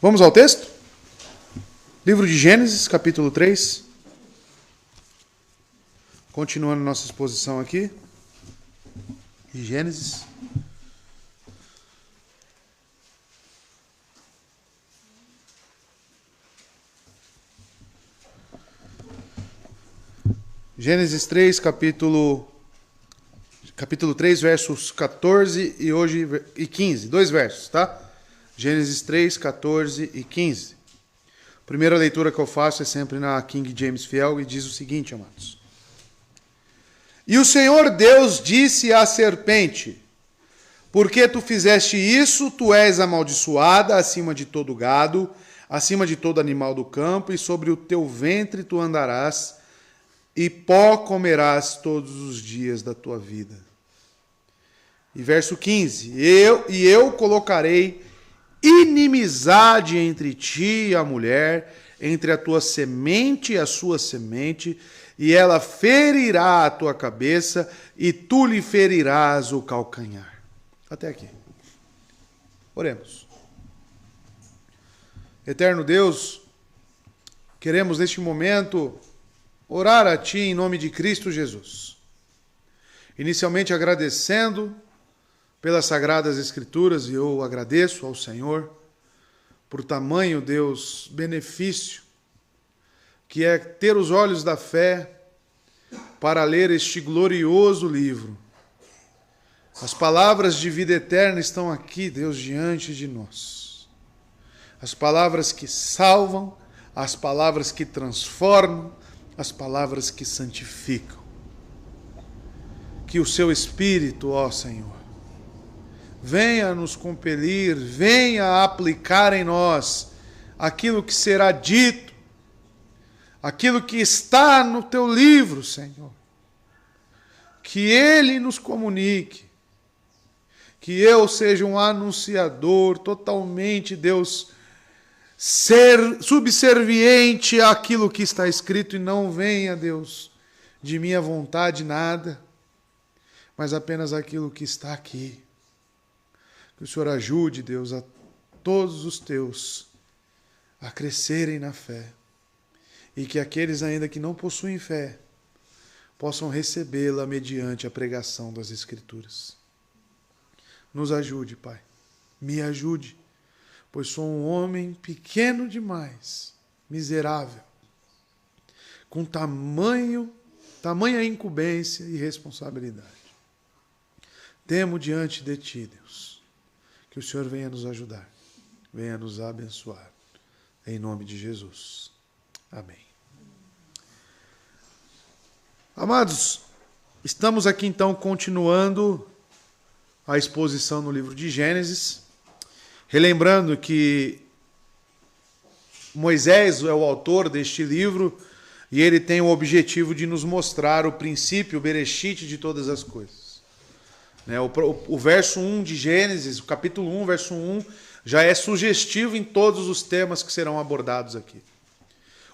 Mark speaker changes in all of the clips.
Speaker 1: Vamos ao texto? Livro de Gênesis, capítulo 3. Continuando nossa exposição aqui. De Gênesis. Gênesis 3, capítulo 3, versos 14 e 15. Dois versos, tá? Gênesis 3, 14 e 15. A primeira leitura que eu faço é sempre na King James Fiel e diz o seguinte, amados. E o Senhor Deus disse à serpente: porque tu fizeste isso, tu és amaldiçoada acima de todo gado, acima de todo animal do campo, e sobre o teu ventre tu andarás, e pó comerás todos os dias da tua vida. E verso 15. Eu colocarei inimizade entre ti e a mulher, entre a tua semente e a sua semente, e ela ferirá a tua cabeça, e tu lhe ferirás o calcanhar. Até aqui. Oremos. Eterno Deus, queremos neste momento orar a Ti em nome de Cristo Jesus. Inicialmente agradecendo pelas Sagradas Escrituras, e eu agradeço ao Senhor por tamanho, Deus, benefício, que é ter os olhos da fé para ler este glorioso livro. As palavras de vida eterna estão aqui, Deus, diante de nós. As palavras que salvam, as palavras que transformam, as palavras que santificam. Que o Seu Espírito, ó Senhor, venha nos compelir, venha aplicar em nós aquilo que será dito, aquilo que está no Teu livro, Senhor. Que Ele nos comunique, que eu seja um anunciador totalmente, Deus, ser subserviente àquilo que está escrito, e não venha, Deus, de minha vontade nada, mas apenas aquilo que está aqui. Que o Senhor ajude, Deus, a todos os teus a crescerem na fé, e que aqueles ainda que não possuem fé possam recebê-la mediante a pregação das Escrituras. Nos ajude, Pai. Me ajude, pois sou um homem pequeno demais, miserável, com tamanha incumbência e responsabilidade. Temo diante de Ti, Deus, que o Senhor venha nos ajudar, venha nos abençoar, em nome de Jesus. Amém. Amados, estamos aqui então continuando a exposição no livro de Gênesis, relembrando que Moisés é o autor deste livro e ele tem o objetivo de nos mostrar o princípio, o bereshit de todas as coisas. O verso 1 de Gênesis, o capítulo 1, verso 1, já é sugestivo em todos os temas que serão abordados aqui.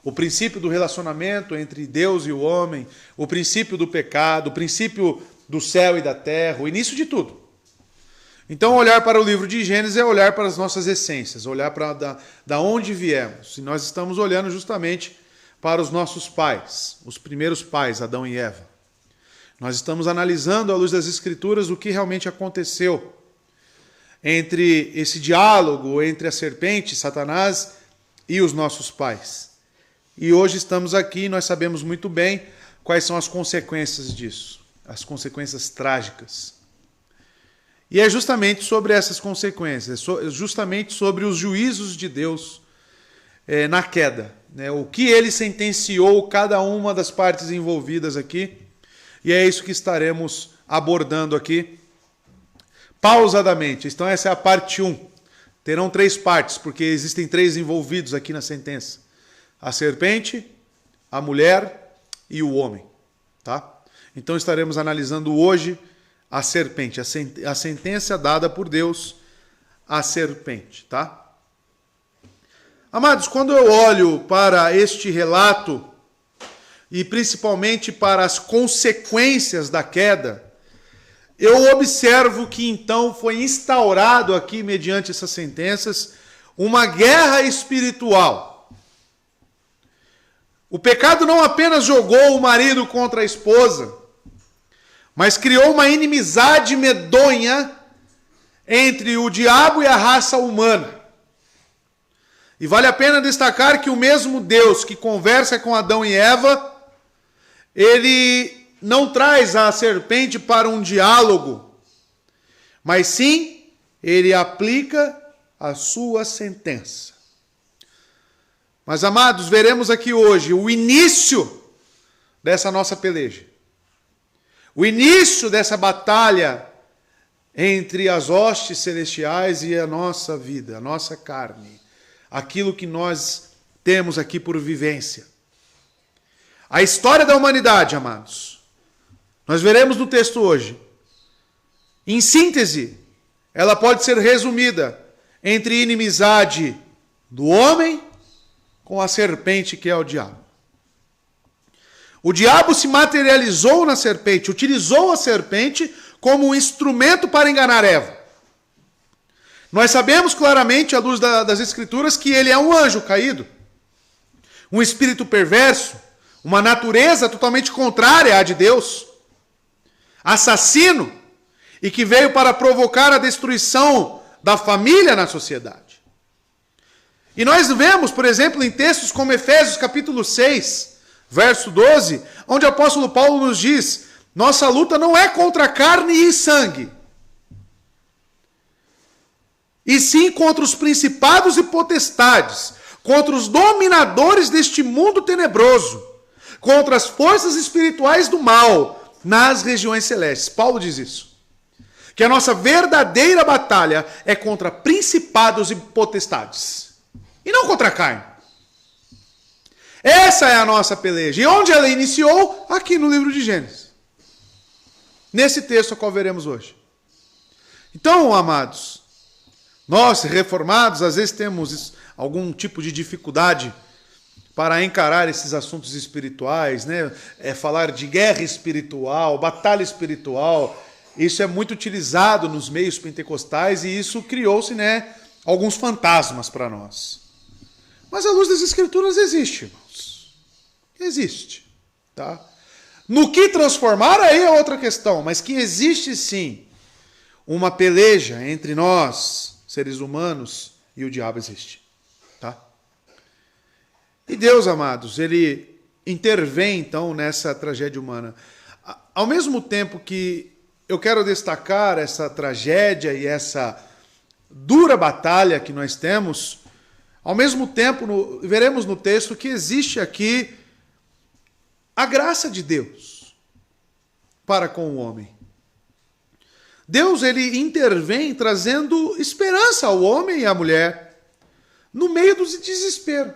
Speaker 1: O princípio do relacionamento entre Deus e o homem, o princípio do pecado, o princípio do céu e da terra, o início de tudo. Então, olhar para o livro de Gênesis é olhar para as nossas essências, olhar para da onde viemos. E nós estamos olhando justamente para os nossos pais, os primeiros pais, Adão e Eva. Nós estamos analisando à luz das Escrituras o que realmente aconteceu entre esse diálogo entre a serpente, Satanás, e os nossos pais. E hoje estamos aqui e nós sabemos muito bem quais são as consequências disso, as consequências trágicas. E é justamente sobre essas consequências, justamente sobre os juízos de Deus na queda, o que Ele sentenciou cada uma das partes envolvidas aqui, e é isso que estaremos abordando aqui pausadamente. Então essa é a parte 1. Terão 3 partes, porque existem 3 envolvidos aqui na sentença. A serpente, a mulher e o homem. Tá? Então estaremos analisando hoje a serpente, a sentença dada por Deus à serpente. Tá? Amados, quando eu olho para este relato, e principalmente para as consequências da queda, eu observo que então foi instaurado aqui, mediante essas sentenças, uma guerra espiritual. O pecado não apenas jogou o marido contra a esposa, mas criou uma inimizade medonha entre o diabo e a raça humana. E vale a pena destacar que o mesmo Deus que conversa com Adão e Eva, ele não traz a serpente para um diálogo, mas sim, ele aplica a sua sentença. Mas, amados, veremos aqui hoje o início dessa nossa peleja. O início dessa batalha entre as hostes celestiais e a nossa vida, a nossa carne. Aquilo que nós temos aqui por vivência. A história da humanidade, amados, nós veremos no texto hoje. Em síntese, ela pode ser resumida entre inimizade do homem com a serpente que é o diabo. O diabo se materializou na serpente, utilizou a serpente como um instrumento para enganar Eva. Nós sabemos claramente, à luz das Escrituras, que ele é um anjo caído, um espírito perverso, uma natureza totalmente contrária à de Deus, assassino, e que veio para provocar a destruição da família na sociedade. E nós vemos, por exemplo, em textos como Efésios capítulo 6, verso 12, onde o apóstolo Paulo nos diz: nossa luta não é contra carne e sangue, e sim contra os principados e potestades, contra os dominadores deste mundo tenebroso, contra as forças espirituais do mal nas regiões celestes. Paulo diz isso. Que a nossa verdadeira batalha é contra principados e potestades, e não contra a carne. Essa é a nossa peleja. E onde ela iniciou? Aqui no livro de Gênesis. Nesse texto a qual veremos hoje. Então, amados, nós reformados às vezes temos algum tipo de dificuldade para encarar esses assuntos espirituais, né? Falar de guerra espiritual, batalha espiritual. Isso é muito utilizado nos meios pentecostais e isso criou-se, né, alguns fantasmas para nós. Mas a luz das Escrituras existe, irmãos. Existe. Tá? No que transformar, aí é outra questão, mas que existe sim uma peleja entre nós, seres humanos, e o diabo existe. Tá? E Deus, amados, ele intervém então nessa tragédia humana. Ao mesmo tempo que eu quero destacar essa tragédia e essa dura batalha que nós temos, ao mesmo tempo veremos no texto que existe aqui a graça de Deus para com o homem. Deus, ele intervém trazendo esperança ao homem e à mulher no meio do desespero.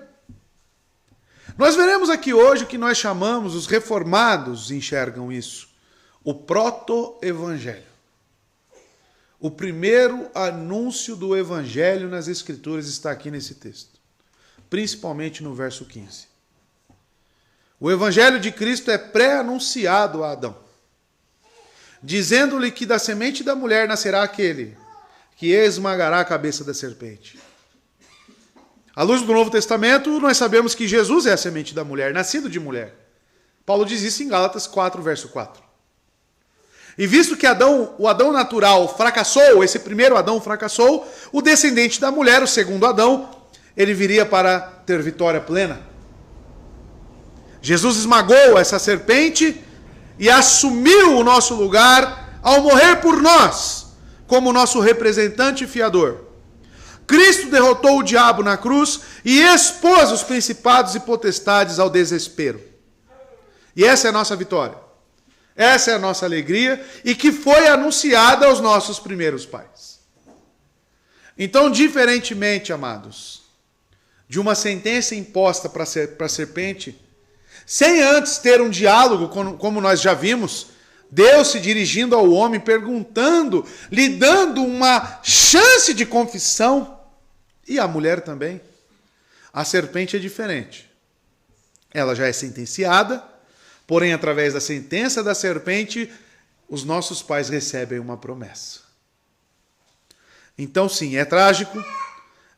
Speaker 1: Nós veremos aqui hoje o que nós chamamos, os reformados enxergam isso, o proto-evangelho. O primeiro anúncio do evangelho nas Escrituras está aqui nesse texto, principalmente no verso 15. O evangelho de Cristo é pré-anunciado a Adão, dizendo-lhe que da semente da mulher nascerá aquele que esmagará a cabeça da serpente. À luz do Novo Testamento, nós sabemos que Jesus é a semente da mulher, nascido de mulher. Paulo diz isso em Gálatas 4, verso 4. E visto que o Adão natural fracassou, esse primeiro Adão fracassou, o descendente da mulher, o segundo Adão, ele viria para ter vitória plena. Jesus esmagou essa serpente e assumiu o nosso lugar ao morrer por nós, como nosso representante e fiador. Cristo derrotou o diabo na cruz e expôs os principados e potestades ao desespero. E essa é a nossa vitória. Essa é a nossa alegria e que foi anunciada aos nossos primeiros pais. Então, diferentemente, amados, de uma sentença imposta para a serpente, sem antes ter um diálogo, como nós já vimos, Deus se dirigindo ao homem, perguntando, lhe dando uma chance de confissão, e a mulher também. A serpente é diferente. Ela já é sentenciada, porém, através da sentença da serpente, os nossos pais recebem uma promessa. Então, sim, é trágico,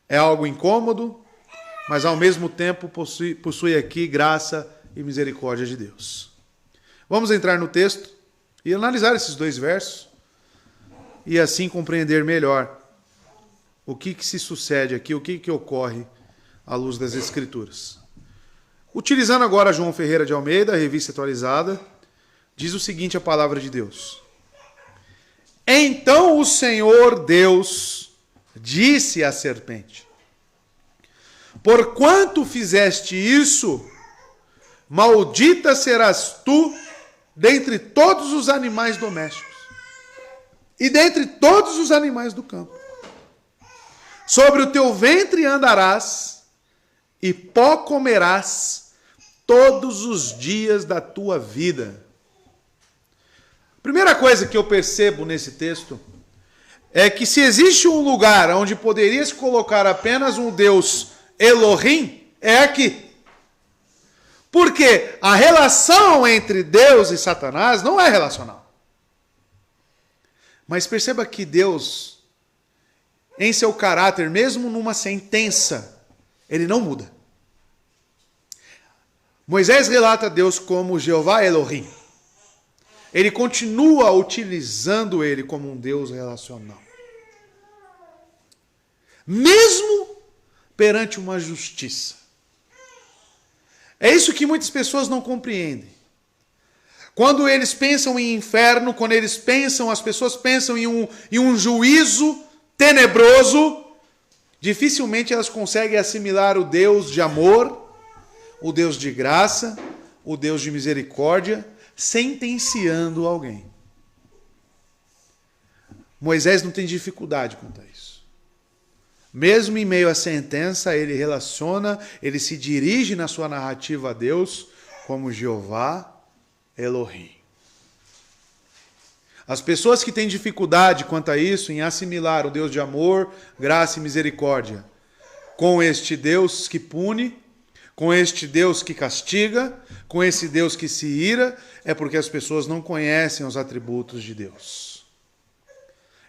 Speaker 1: é algo incômodo, mas ao mesmo tempo possui aqui graça e misericórdia de Deus. Vamos entrar no texto e analisar esses 2 versos e assim compreender melhor o que se sucede aqui, o que ocorre à luz das Escrituras. Utilizando agora João Ferreira de Almeida, a revista atualizada, diz o seguinte a palavra de Deus. Então o Senhor Deus disse à serpente: porquanto fizeste isso, maldita serás tu dentre todos os animais domésticos e dentre todos os animais do campo. Sobre o teu ventre andarás e pó comerás todos os dias da tua vida. Primeira coisa que eu percebo nesse texto é que se existe um lugar onde poderia se colocar apenas um Deus Elohim, é aqui. Porque a relação entre Deus e Satanás não é relacional. Mas perceba que Deus, em seu caráter, mesmo numa sentença, ele não muda. Moisés relata Deus como Jeová Elohim. Ele continua utilizando ele como um Deus relacional. Mesmo perante uma justiça. É isso que muitas pessoas não compreendem. Quando eles pensam em inferno, as pessoas pensam em um juízo tenebroso, dificilmente elas conseguem assimilar o Deus de amor, o Deus de graça, o Deus de misericórdia, sentenciando alguém. Moisés não tem dificuldade quanto a isso. Mesmo em meio à sentença, ele se dirige na sua narrativa a Deus como Jeová Elohim. As pessoas que têm dificuldade quanto a isso, em assimilar o Deus de amor, graça e misericórdia, com este Deus que pune, com este Deus que castiga, com esse Deus que se ira, é porque as pessoas não conhecem os atributos de Deus.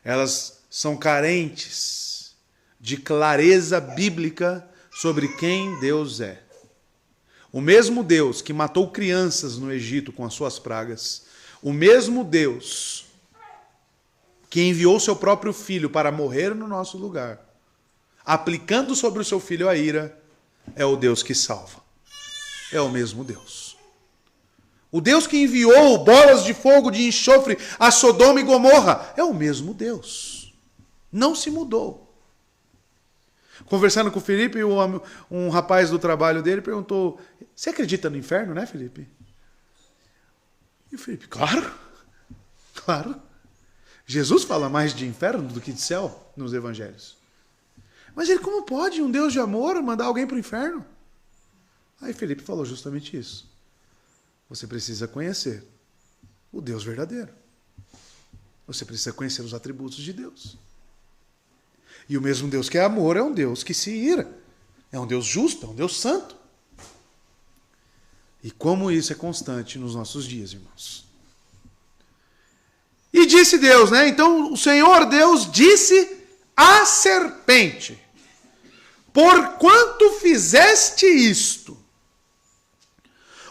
Speaker 1: Elas são carentes de clareza bíblica sobre quem Deus é. O mesmo Deus que matou crianças no Egito com as suas pragas, o mesmo Deus que enviou seu próprio filho para morrer no nosso lugar, aplicando sobre o seu filho a ira, é o Deus que salva. É o mesmo Deus. O Deus que enviou bolas de fogo, de enxofre a Sodoma e Gomorra, é o mesmo Deus. Não se mudou. Conversando com o Felipe, um rapaz do trabalho dele perguntou: você acredita no inferno, né, Felipe? E o Felipe: claro, claro. Jesus fala mais de inferno do que de céu nos evangelhos. Mas ele, como pode um Deus de amor mandar alguém para o inferno? Aí Felipe falou justamente isso. Você precisa conhecer o Deus verdadeiro. Você precisa conhecer os atributos de Deus. E o mesmo Deus que é amor é um Deus que se ira. É um Deus justo, é um Deus santo. E como isso é constante nos nossos dias, irmãos. E disse Deus, né? Então o Senhor Deus disse à serpente: porquanto fizeste isto?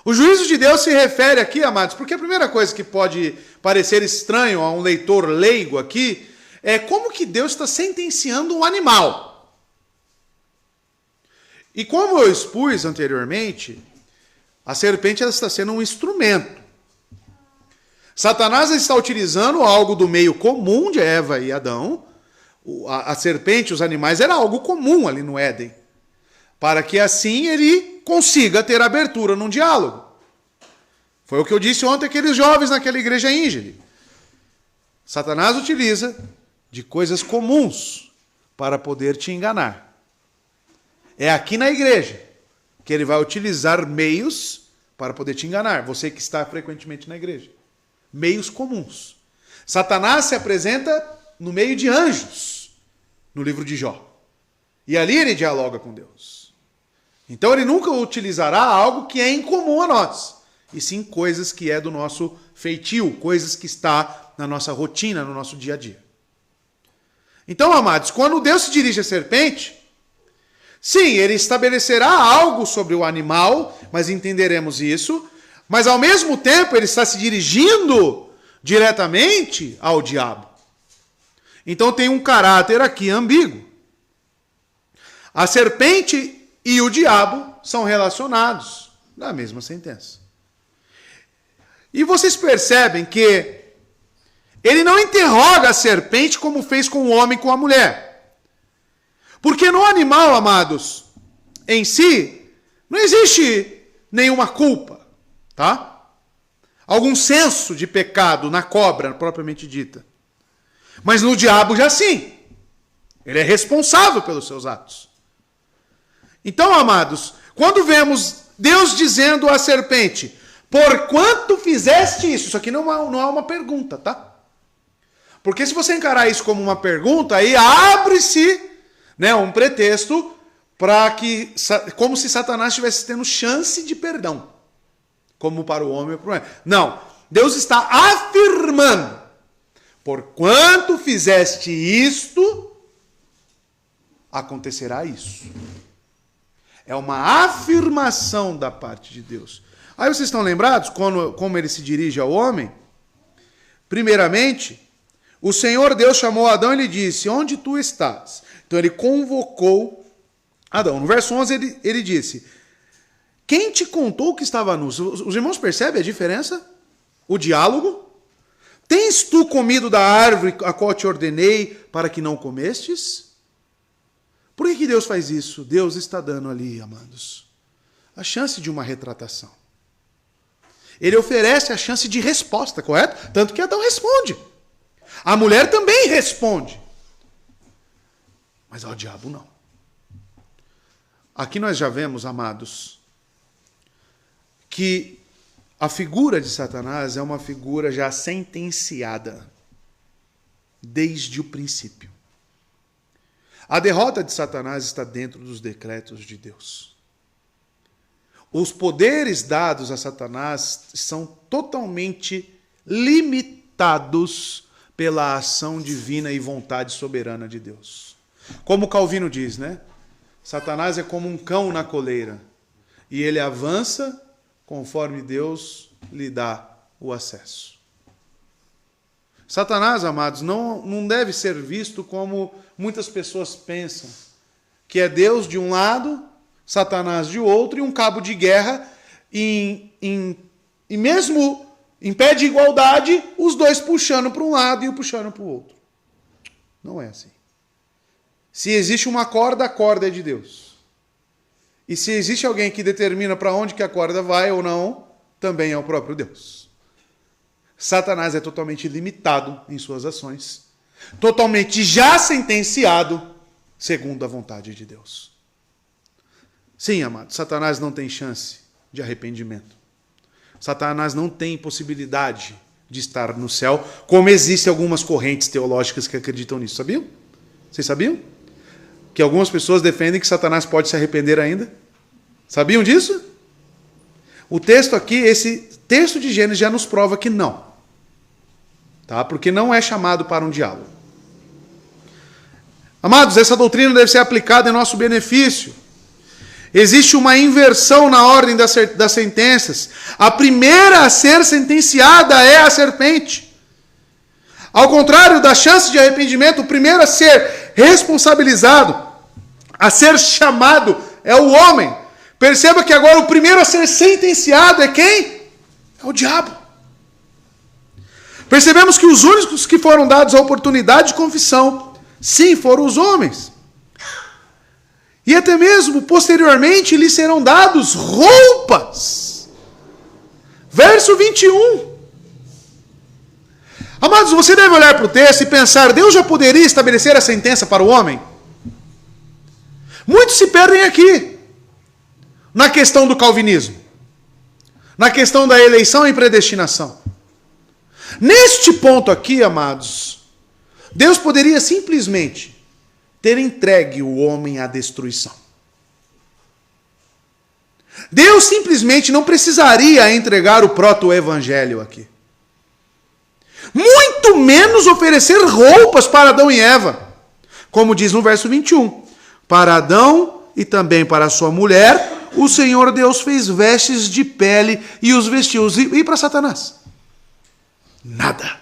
Speaker 1: O juízo de Deus se refere aqui, amados, porque a primeira coisa que pode parecer estranho a um leitor leigo aqui é como que Deus está sentenciando um animal. E como eu expus anteriormente, a serpente ela está sendo um instrumento. Satanás está utilizando algo do meio comum de Eva e Adão. A serpente, os animais, era algo comum ali no Éden, para que assim ele consiga ter abertura num diálogo. Foi o que eu disse ontem àqueles jovens naquela igreja íngere. Satanás utiliza de coisas comuns para poder te enganar. É aqui na igreja que ele vai utilizar meios para poder te enganar, você que está frequentemente na igreja. Meios comuns. Satanás se apresenta no meio de anjos, no livro de Jó. E ali ele dialoga com Deus. Então ele nunca utilizará algo que é incomum a nós, e sim coisas que é do nosso feitio, coisas que está na nossa rotina, no nosso dia a dia. Então, amados, quando Deus se dirige à serpente, Sim, ele estabelecerá algo sobre o animal, mas entenderemos isso. Mas ao mesmo tempo ele está se dirigindo diretamente ao diabo. Então tem um caráter aqui ambíguo. A serpente e o diabo são relacionados na mesma sentença. E vocês percebem que ele não interroga a serpente como fez com o homem e com a mulher. Porque no animal, amados, em si, não existe nenhuma culpa, tá? Algum senso de pecado na cobra, propriamente dita. Mas no diabo já sim. Ele é responsável pelos seus atos. Então, amados, quando vemos Deus dizendo à serpente, por quanto fizeste isso? Isso aqui não é uma pergunta, tá? Porque se você encarar isso como uma pergunta, aí abre-se, né, um pretexto para que, como se Satanás estivesse tendo chance de perdão. Como para o homem ou para o homem. Não, Deus está afirmando, por quanto fizeste isto, acontecerá isso. É uma afirmação da parte de Deus. Aí vocês estão lembrados como ele se dirige ao homem? Primeiramente, o Senhor Deus chamou Adão e lhe disse, onde tu estás? Então ele convocou Adão. No verso 11 ele disse, quem te contou que estava nu? Os irmãos percebem a diferença? O diálogo? Tens tu comido da árvore a qual te ordenei para que não comestes? Por que Deus faz isso? Deus está dando ali, amados, a chance de uma retratação. Ele oferece a chance de resposta, correto? Tanto que Adão responde. A mulher também responde. Mas ao diabo não. Aqui nós já vemos, amados, que a figura de Satanás é uma figura já sentenciada desde o princípio. A derrota de Satanás está dentro dos decretos de Deus. Os poderes dados a Satanás são totalmente limitados pela ação divina e vontade soberana de Deus. Como Calvino diz, né? Satanás é como um cão na coleira e ele avança conforme Deus lhe dá o acesso. Satanás, amados, não deve ser visto como muitas pessoas pensam, que é Deus de um lado, Satanás de outro, e um cabo de guerra, e mesmo em pé de igualdade, os dois puxando para um lado e o puxando para o outro. Não é assim. Se existe uma corda, a corda é de Deus. E se existe alguém que determina para onde que a corda vai ou não, também é o próprio Deus. Satanás é totalmente limitado em suas ações, totalmente já sentenciado, segundo a vontade de Deus. Sim, amado, Satanás não tem chance de arrependimento. Satanás não tem possibilidade de estar no céu, como existem algumas correntes teológicas que acreditam nisso. Sabiam? Vocês sabiam? Que algumas pessoas defendem que Satanás pode se arrepender ainda? Sabiam disso? O texto aqui, esse texto de Gênesis já nos prova que não. Tá? Porque não é chamado para um diálogo. Amados, essa doutrina deve ser aplicada em nosso benefício. Existe uma inversão na ordem das sentenças. A primeira a ser sentenciada é a serpente. Ao contrário da chance de arrependimento, o primeiro a ser responsabilizado, a ser chamado, é o homem. Perceba que agora o primeiro a ser sentenciado é quem? É o diabo. Percebemos que os únicos que foram dados a oportunidade de confissão, sim, foram os homens. E até mesmo, posteriormente, lhes serão dados roupas. Verso 21. Amados, você deve olhar para o texto e pensar, Deus já poderia estabelecer a sentença para o homem? Muitos se perdem aqui, na questão do calvinismo, na questão da eleição e predestinação. Neste ponto aqui, amados, Deus poderia simplesmente ter entregue o homem à destruição. Deus simplesmente não precisaria entregar o proto-evangelho aqui. Muito menos oferecer roupas para Adão e Eva. Como diz no verso 21. Para Adão e também para a sua mulher, o Senhor Deus fez vestes de pele e os vestiu. E para Satanás? Nada.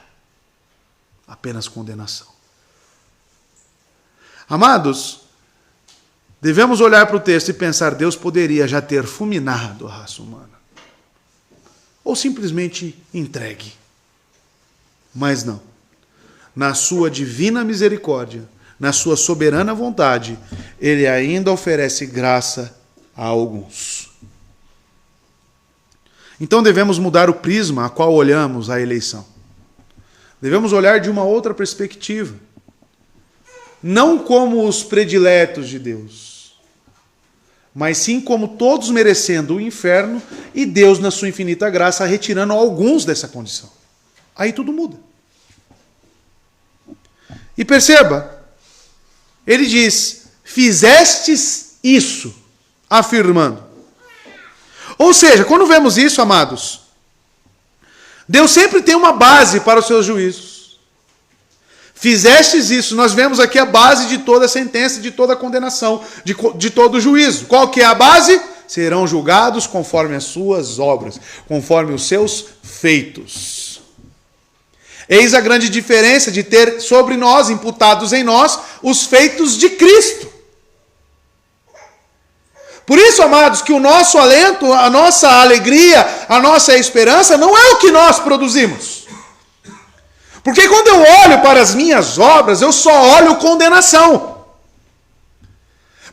Speaker 1: Apenas condenação. Amados, devemos olhar para o texto e pensar, Deus poderia já ter fulminado a raça humana. Ou simplesmente entregue. Mas não. Na sua divina misericórdia, na sua soberana vontade, Ele ainda oferece graça a alguns. Então devemos mudar o prisma a qual olhamos a eleição. Devemos olhar de uma outra perspectiva. Não como os prediletos de Deus, mas sim como todos merecendo o inferno e Deus, na sua infinita graça, retirando alguns dessa condição. Aí tudo muda. E perceba, ele diz, fizestes isso, afirmando. Ou seja, quando vemos isso, amados, Deus sempre tem uma base para os seus juízos. Fizestes isso, nós vemos aqui a base de toda a sentença, de toda a condenação, de todo o juízo. Qual que é a base? Serão julgados conforme as suas obras, conforme os seus feitos. Eis a grande diferença de ter sobre nós, imputados em nós, os feitos de Cristo. Por isso, amados, que o nosso alento, a nossa alegria, a nossa esperança não é o que nós produzimos. Porque quando eu olho para as minhas obras, eu só olho condenação.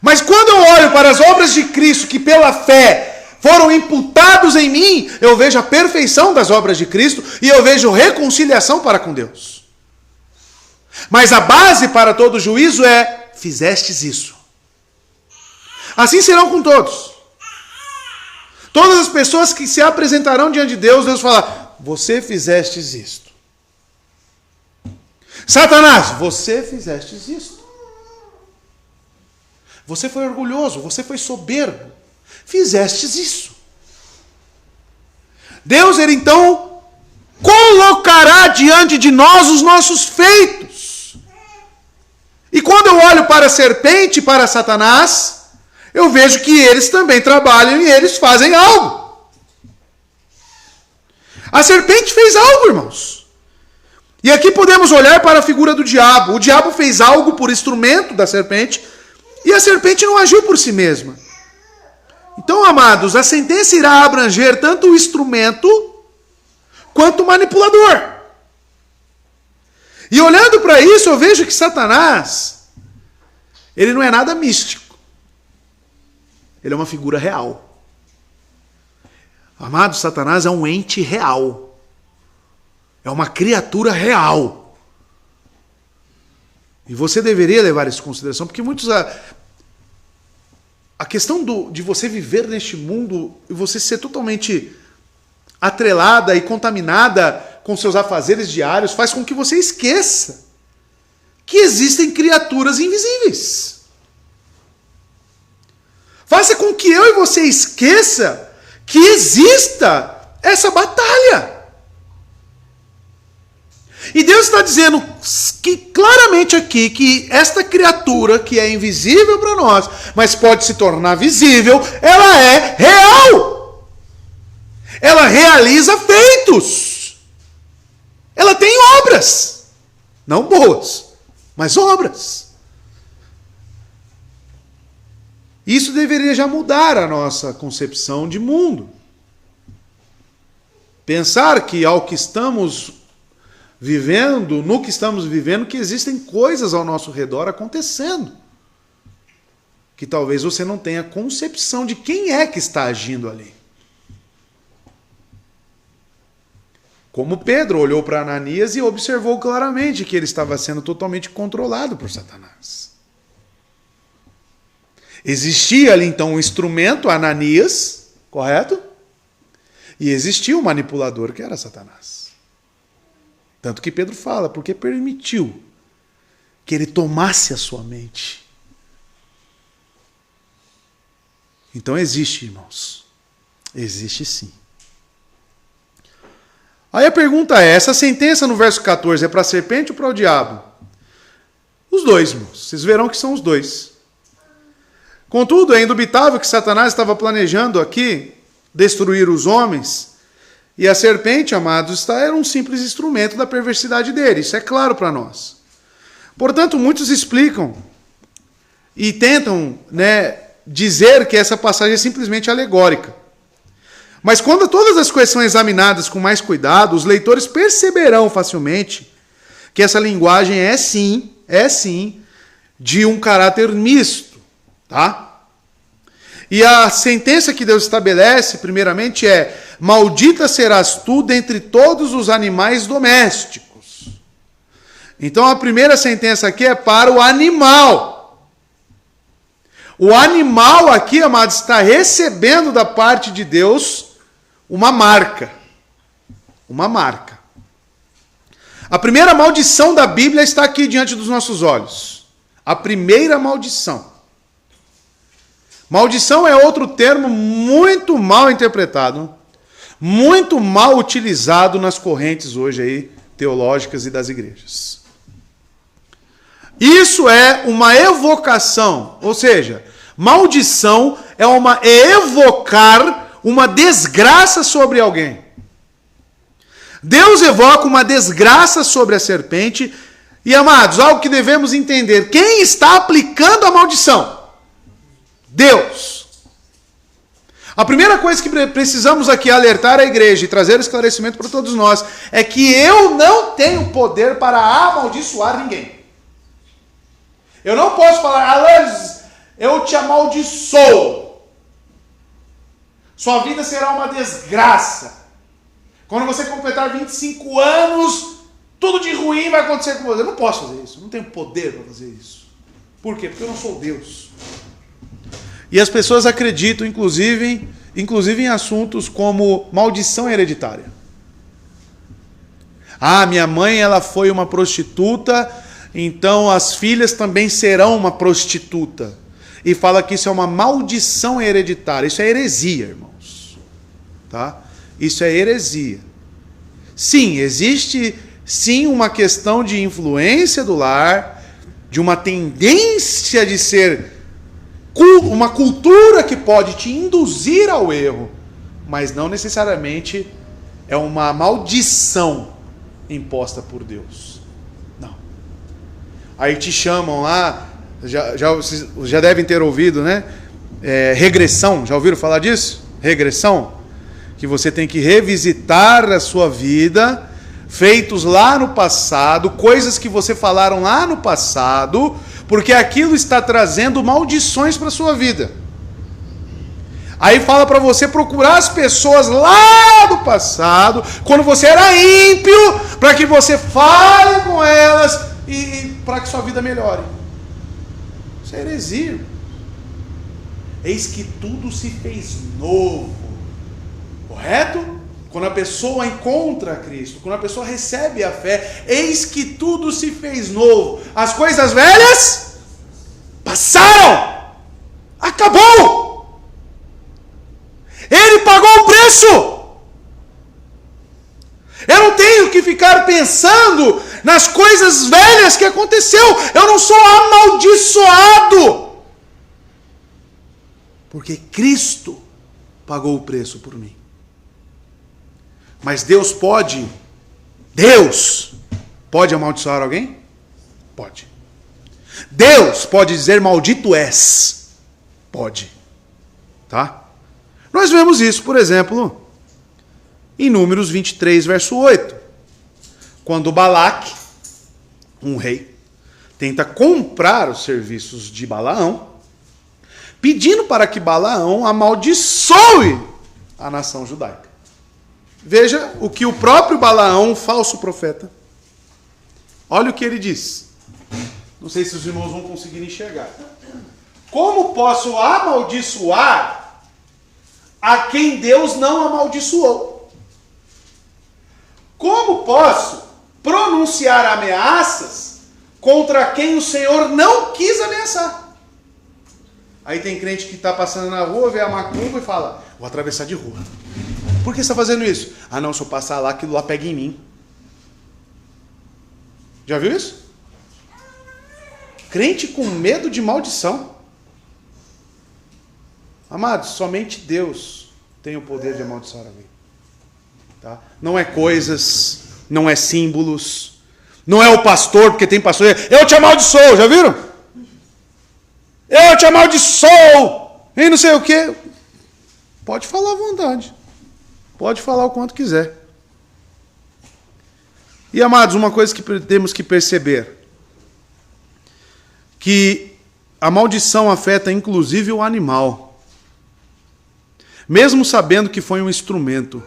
Speaker 1: Mas quando eu olho para as obras de Cristo, que pela fé foram imputados em mim, eu vejo a perfeição das obras de Cristo e eu vejo reconciliação para com Deus. Mas a base para todo juízo é, fizestes isso. Assim serão com todos. Todas as pessoas que se apresentarão diante de Deus, Deus fala, você fizestes isto. Satanás, você fizestes isto. Você foi orgulhoso, você foi soberbo. Fizestes isso. Deus, ele então colocará diante de nós os nossos feitos. E quando eu olho para a serpente e para Satanás, eu vejo que eles também trabalham e eles fazem algo. A serpente fez algo, irmãos. E aqui podemos olhar para a figura do diabo. O diabo fez algo por instrumento da serpente e a serpente não agiu por si mesma. Então, amados, a sentença irá abranger tanto o instrumento quanto o manipulador. E olhando para isso, eu vejo que Satanás, ele não é nada místico. Ele é uma figura real. Amados, Satanás é um ente real. É uma criatura real. E você deveria levar isso em consideração, porque muitos... A questão de você viver neste mundo e você ser totalmente atrelada e contaminada com seus afazeres diários faz com que você esqueça que existem criaturas invisíveis. Faça com que eu e você esqueça que exista essa batalha. E Deus está dizendo que claramente aqui que esta criatura que é invisível para nós, mas pode se tornar visível, ela é real. Ela realiza feitos. Ela tem obras. Não boas, mas obras. Isso deveria já mudar a nossa concepção de mundo. Pensar que ao que estamos vivendo, no que estamos vivendo, que existem coisas ao nosso redor acontecendo. Que talvez você não tenha concepção de quem é que está agindo ali. Como Pedro olhou para Ananias e observou claramente que ele estava sendo totalmente controlado por Satanás. Existia ali então um instrumento, Ananias, correto? E existia um manipulador, que era Satanás. Tanto que Pedro fala, porque permitiu que ele tomasse a sua mente. Então existe, irmãos. Existe sim. Aí a pergunta é, essa sentença no verso 14 é para a serpente ou para o diabo? Os dois, irmãos. Vocês verão que são os dois. Contudo, é indubitável que Satanás estava planejando aqui destruir os homens, e a serpente, amados, era um simples instrumento da perversidade dele. Isso é claro para nós. Portanto, muitos explicam e tentam, dizer que essa passagem é simplesmente alegórica. Mas quando todas as coisas são examinadas com mais cuidado, os leitores perceberão facilmente que essa linguagem é sim, de um caráter misto, tá? E a sentença que Deus estabelece, primeiramente, é: maldita serás tu dentre todos os animais domésticos. Então a primeira sentença aqui é para o animal. O animal aqui, amados, está recebendo da parte de Deus uma marca. Uma marca. A primeira maldição da Bíblia está aqui diante dos nossos olhos. A primeira maldição. Maldição é outro termo muito mal interpretado, muito mal utilizado nas correntes hoje aí, teológicas e das igrejas. Isso é uma evocação, ou seja, maldição é evocar uma desgraça sobre alguém. Deus evoca uma desgraça sobre a serpente. E, amados, algo que devemos entender: quem está aplicando a maldição? Deus. A primeira coisa que precisamos aqui alertar a igreja e trazer esclarecimento para todos nós é que eu não tenho poder para amaldiçoar ninguém. Eu não posso falar: Alanis, eu te amaldiçoo. Sua vida será uma desgraça. Quando você completar 25 anos, tudo de ruim vai acontecer com você. Eu não posso fazer isso. Eu não tenho poder para fazer isso. Por quê? Porque eu não sou Deus. E as pessoas acreditam, inclusive em assuntos como maldição hereditária. Ah, minha mãe, ela foi uma prostituta, então as filhas também serão uma prostituta. E fala que isso é uma maldição hereditária. Isso é heresia, irmãos. Tá? Isso é heresia. Sim, existe sim uma questão de influência do lar, de uma tendência de ser uma cultura que pode te induzir ao erro, mas não necessariamente é uma maldição imposta por Deus. Não. Aí te chamam lá, já devem ter ouvido, né? Regressão, já ouviram falar disso? Regressão? Que você tem que revisitar a sua vida, feitos lá no passado, coisas que você falaram lá no passado, porque aquilo está trazendo maldições para a sua vida. Aí fala para você procurar as pessoas lá do passado, quando você era ímpio, para que você fale com elas e para que sua vida melhore. Isso é heresia. Eis que tudo se fez novo. Correto? Quando a pessoa encontra Cristo, quando a pessoa recebe a fé, eis que tudo se fez novo. As coisas velhas passaram. Acabou. Ele pagou o preço. Eu não tenho que ficar pensando nas coisas velhas que aconteceu. Eu não sou amaldiçoado. Porque Cristo pagou o preço por mim. Mas Deus pode amaldiçoar alguém? Pode. Deus pode dizer maldito és? Pode. Tá? Nós vemos isso, por exemplo, em Números 23, verso 8. Quando Balaque, um rei, tenta comprar os serviços de Balaão, pedindo para que Balaão amaldiçoe a nação judaica. Veja o que o próprio Balaão, falso profeta, olha o que ele diz. Não sei se os irmãos vão conseguir enxergar. Como posso amaldiçoar a quem Deus não amaldiçoou? Como posso pronunciar ameaças contra quem o Senhor não quis ameaçar? Aí tem crente que está passando na rua, vê a macumba e fala: vou atravessar de rua. Por que você está fazendo isso? Ah, não, se eu passar lá, aquilo lá pega em mim. Já viu isso? Crente com medo de maldição. Amados, somente Deus tem o poder de amaldiçoar alguém. Tá? Não é coisas, não é símbolos, não é o pastor, porque tem pastor, eu te amaldiçoo, já viram? Eu te amaldiçoo, e não sei o quê. Pode falar à vontade, pode falar o quanto quiser. E amados, uma coisa que temos que perceber, que a maldição afeta inclusive o animal. Mesmo sabendo que foi um instrumento,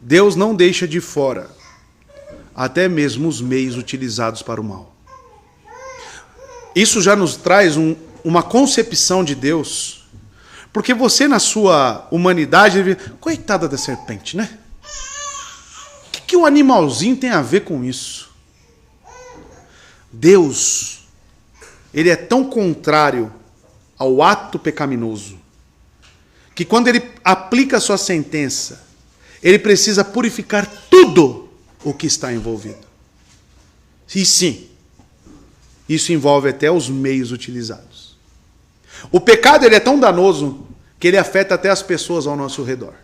Speaker 1: Deus não deixa de fora até mesmo os meios utilizados para o mal. Isso já nos traz uma concepção de Deus, porque você na sua humanidade, coitada da serpente, né? O que o animalzinho tem a ver com isso? Deus, ele é tão contrário ao ato pecaminoso, que quando ele aplica a sua sentença, ele precisa purificar tudo o que está envolvido. E sim, isso envolve até os meios utilizados. O pecado ele é tão danoso que ele afeta até as pessoas ao nosso redor.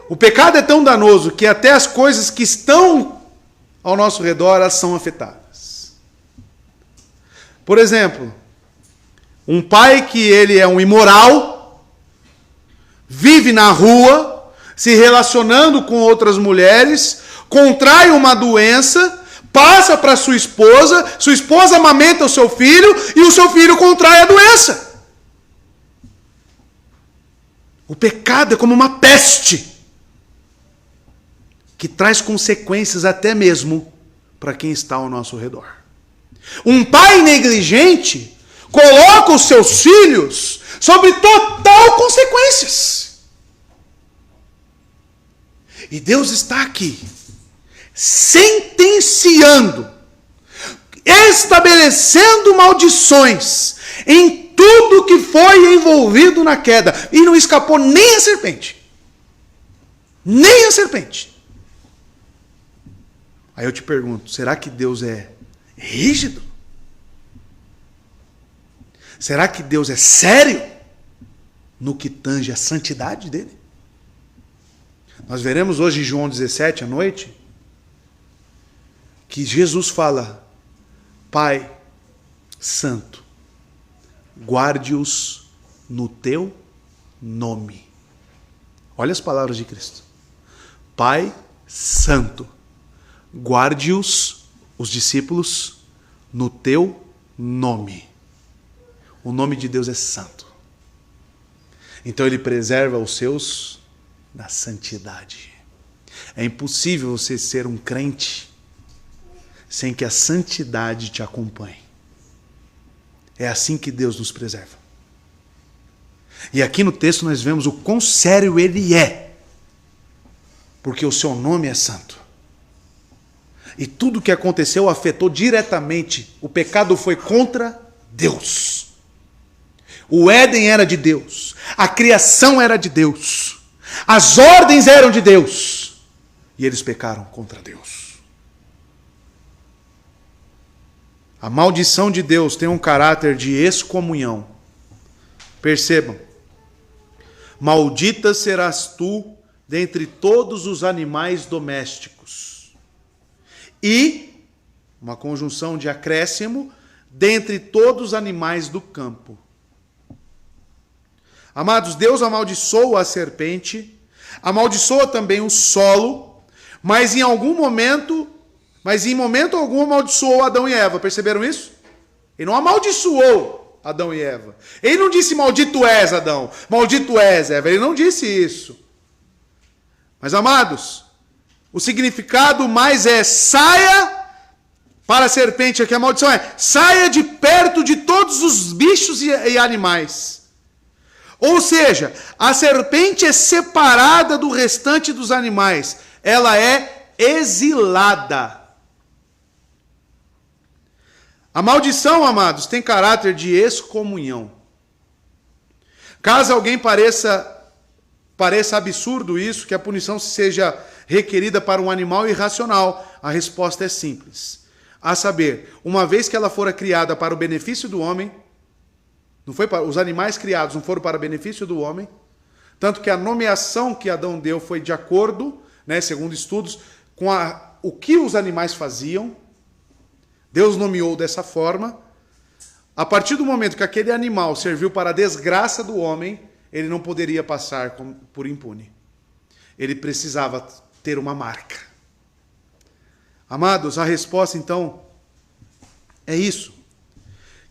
Speaker 1: O pecado é tão danoso que até as coisas que estão ao nosso redor, elas são afetadas. Por exemplo, um pai que ele é um imoral, vive na rua, se relacionando com outras mulheres, contrai uma doença, passa para sua esposa amamenta o seu filho e o seu filho contrai a doença. O pecado é como uma peste que traz consequências até mesmo para quem está ao nosso redor. Um pai negligente coloca os seus filhos sob total consequências. E Deus está aqui, sentenciando, estabelecendo maldições em tudo que foi envolvido na queda. E não escapou nem a serpente. Nem a serpente. Aí eu te pergunto, será que Deus é rígido? Será que Deus é sério no que tange a santidade dele? Nós veremos hoje em João 17 à noite que Jesus fala: Pai Santo, guarde-os no teu nome. Olha as palavras de Cristo. Pai Santo, guarde-os, os discípulos, no teu nome. O nome de Deus é santo. Então ele preserva os seus na santidade. É impossível você ser um crente sem que a santidade te acompanhe. É assim que Deus nos preserva. E aqui no texto nós vemos o quão sério ele é, porque o seu nome é santo. E tudo o que aconteceu afetou diretamente. O pecado foi contra Deus. O Éden era de Deus. A criação era de Deus. As ordens eram de Deus. E eles pecaram contra Deus. A maldição de Deus tem um caráter de excomunhão. Percebam. Maldita serás tu dentre todos os animais domésticos. E, uma conjunção de acréscimo, dentre todos os animais do campo. Amados, Deus amaldiçoa a serpente, amaldiçoa também o solo, mas em momento algum amaldiçoou Adão e Eva. Perceberam isso? Ele não amaldiçoou Adão e Eva. Ele não disse maldito és, Adão, maldito és, Eva. Ele não disse isso. Mas, amados, o significado mais é saia para a serpente, aqui a maldição é saia de perto de todos os bichos e animais. Ou seja, a serpente é separada do restante dos animais. Ela é exilada. A maldição, amados, tem caráter de excomunhão. Caso alguém pareça absurdo isso, que a punição seja requerida para um animal irracional, a resposta é simples. A saber, uma vez que ela fora criada para o benefício do homem, Não foi para, os animais criados não foram para benefício do homem. Tanto que a nomeação que Adão deu foi de acordo, né, segundo estudos, com o que os animais faziam. Deus nomeou dessa forma. A partir do momento que aquele animal serviu para a desgraça do homem, ele não poderia passar por impune. Ele precisava ter uma marca. Amados, a resposta então é isso.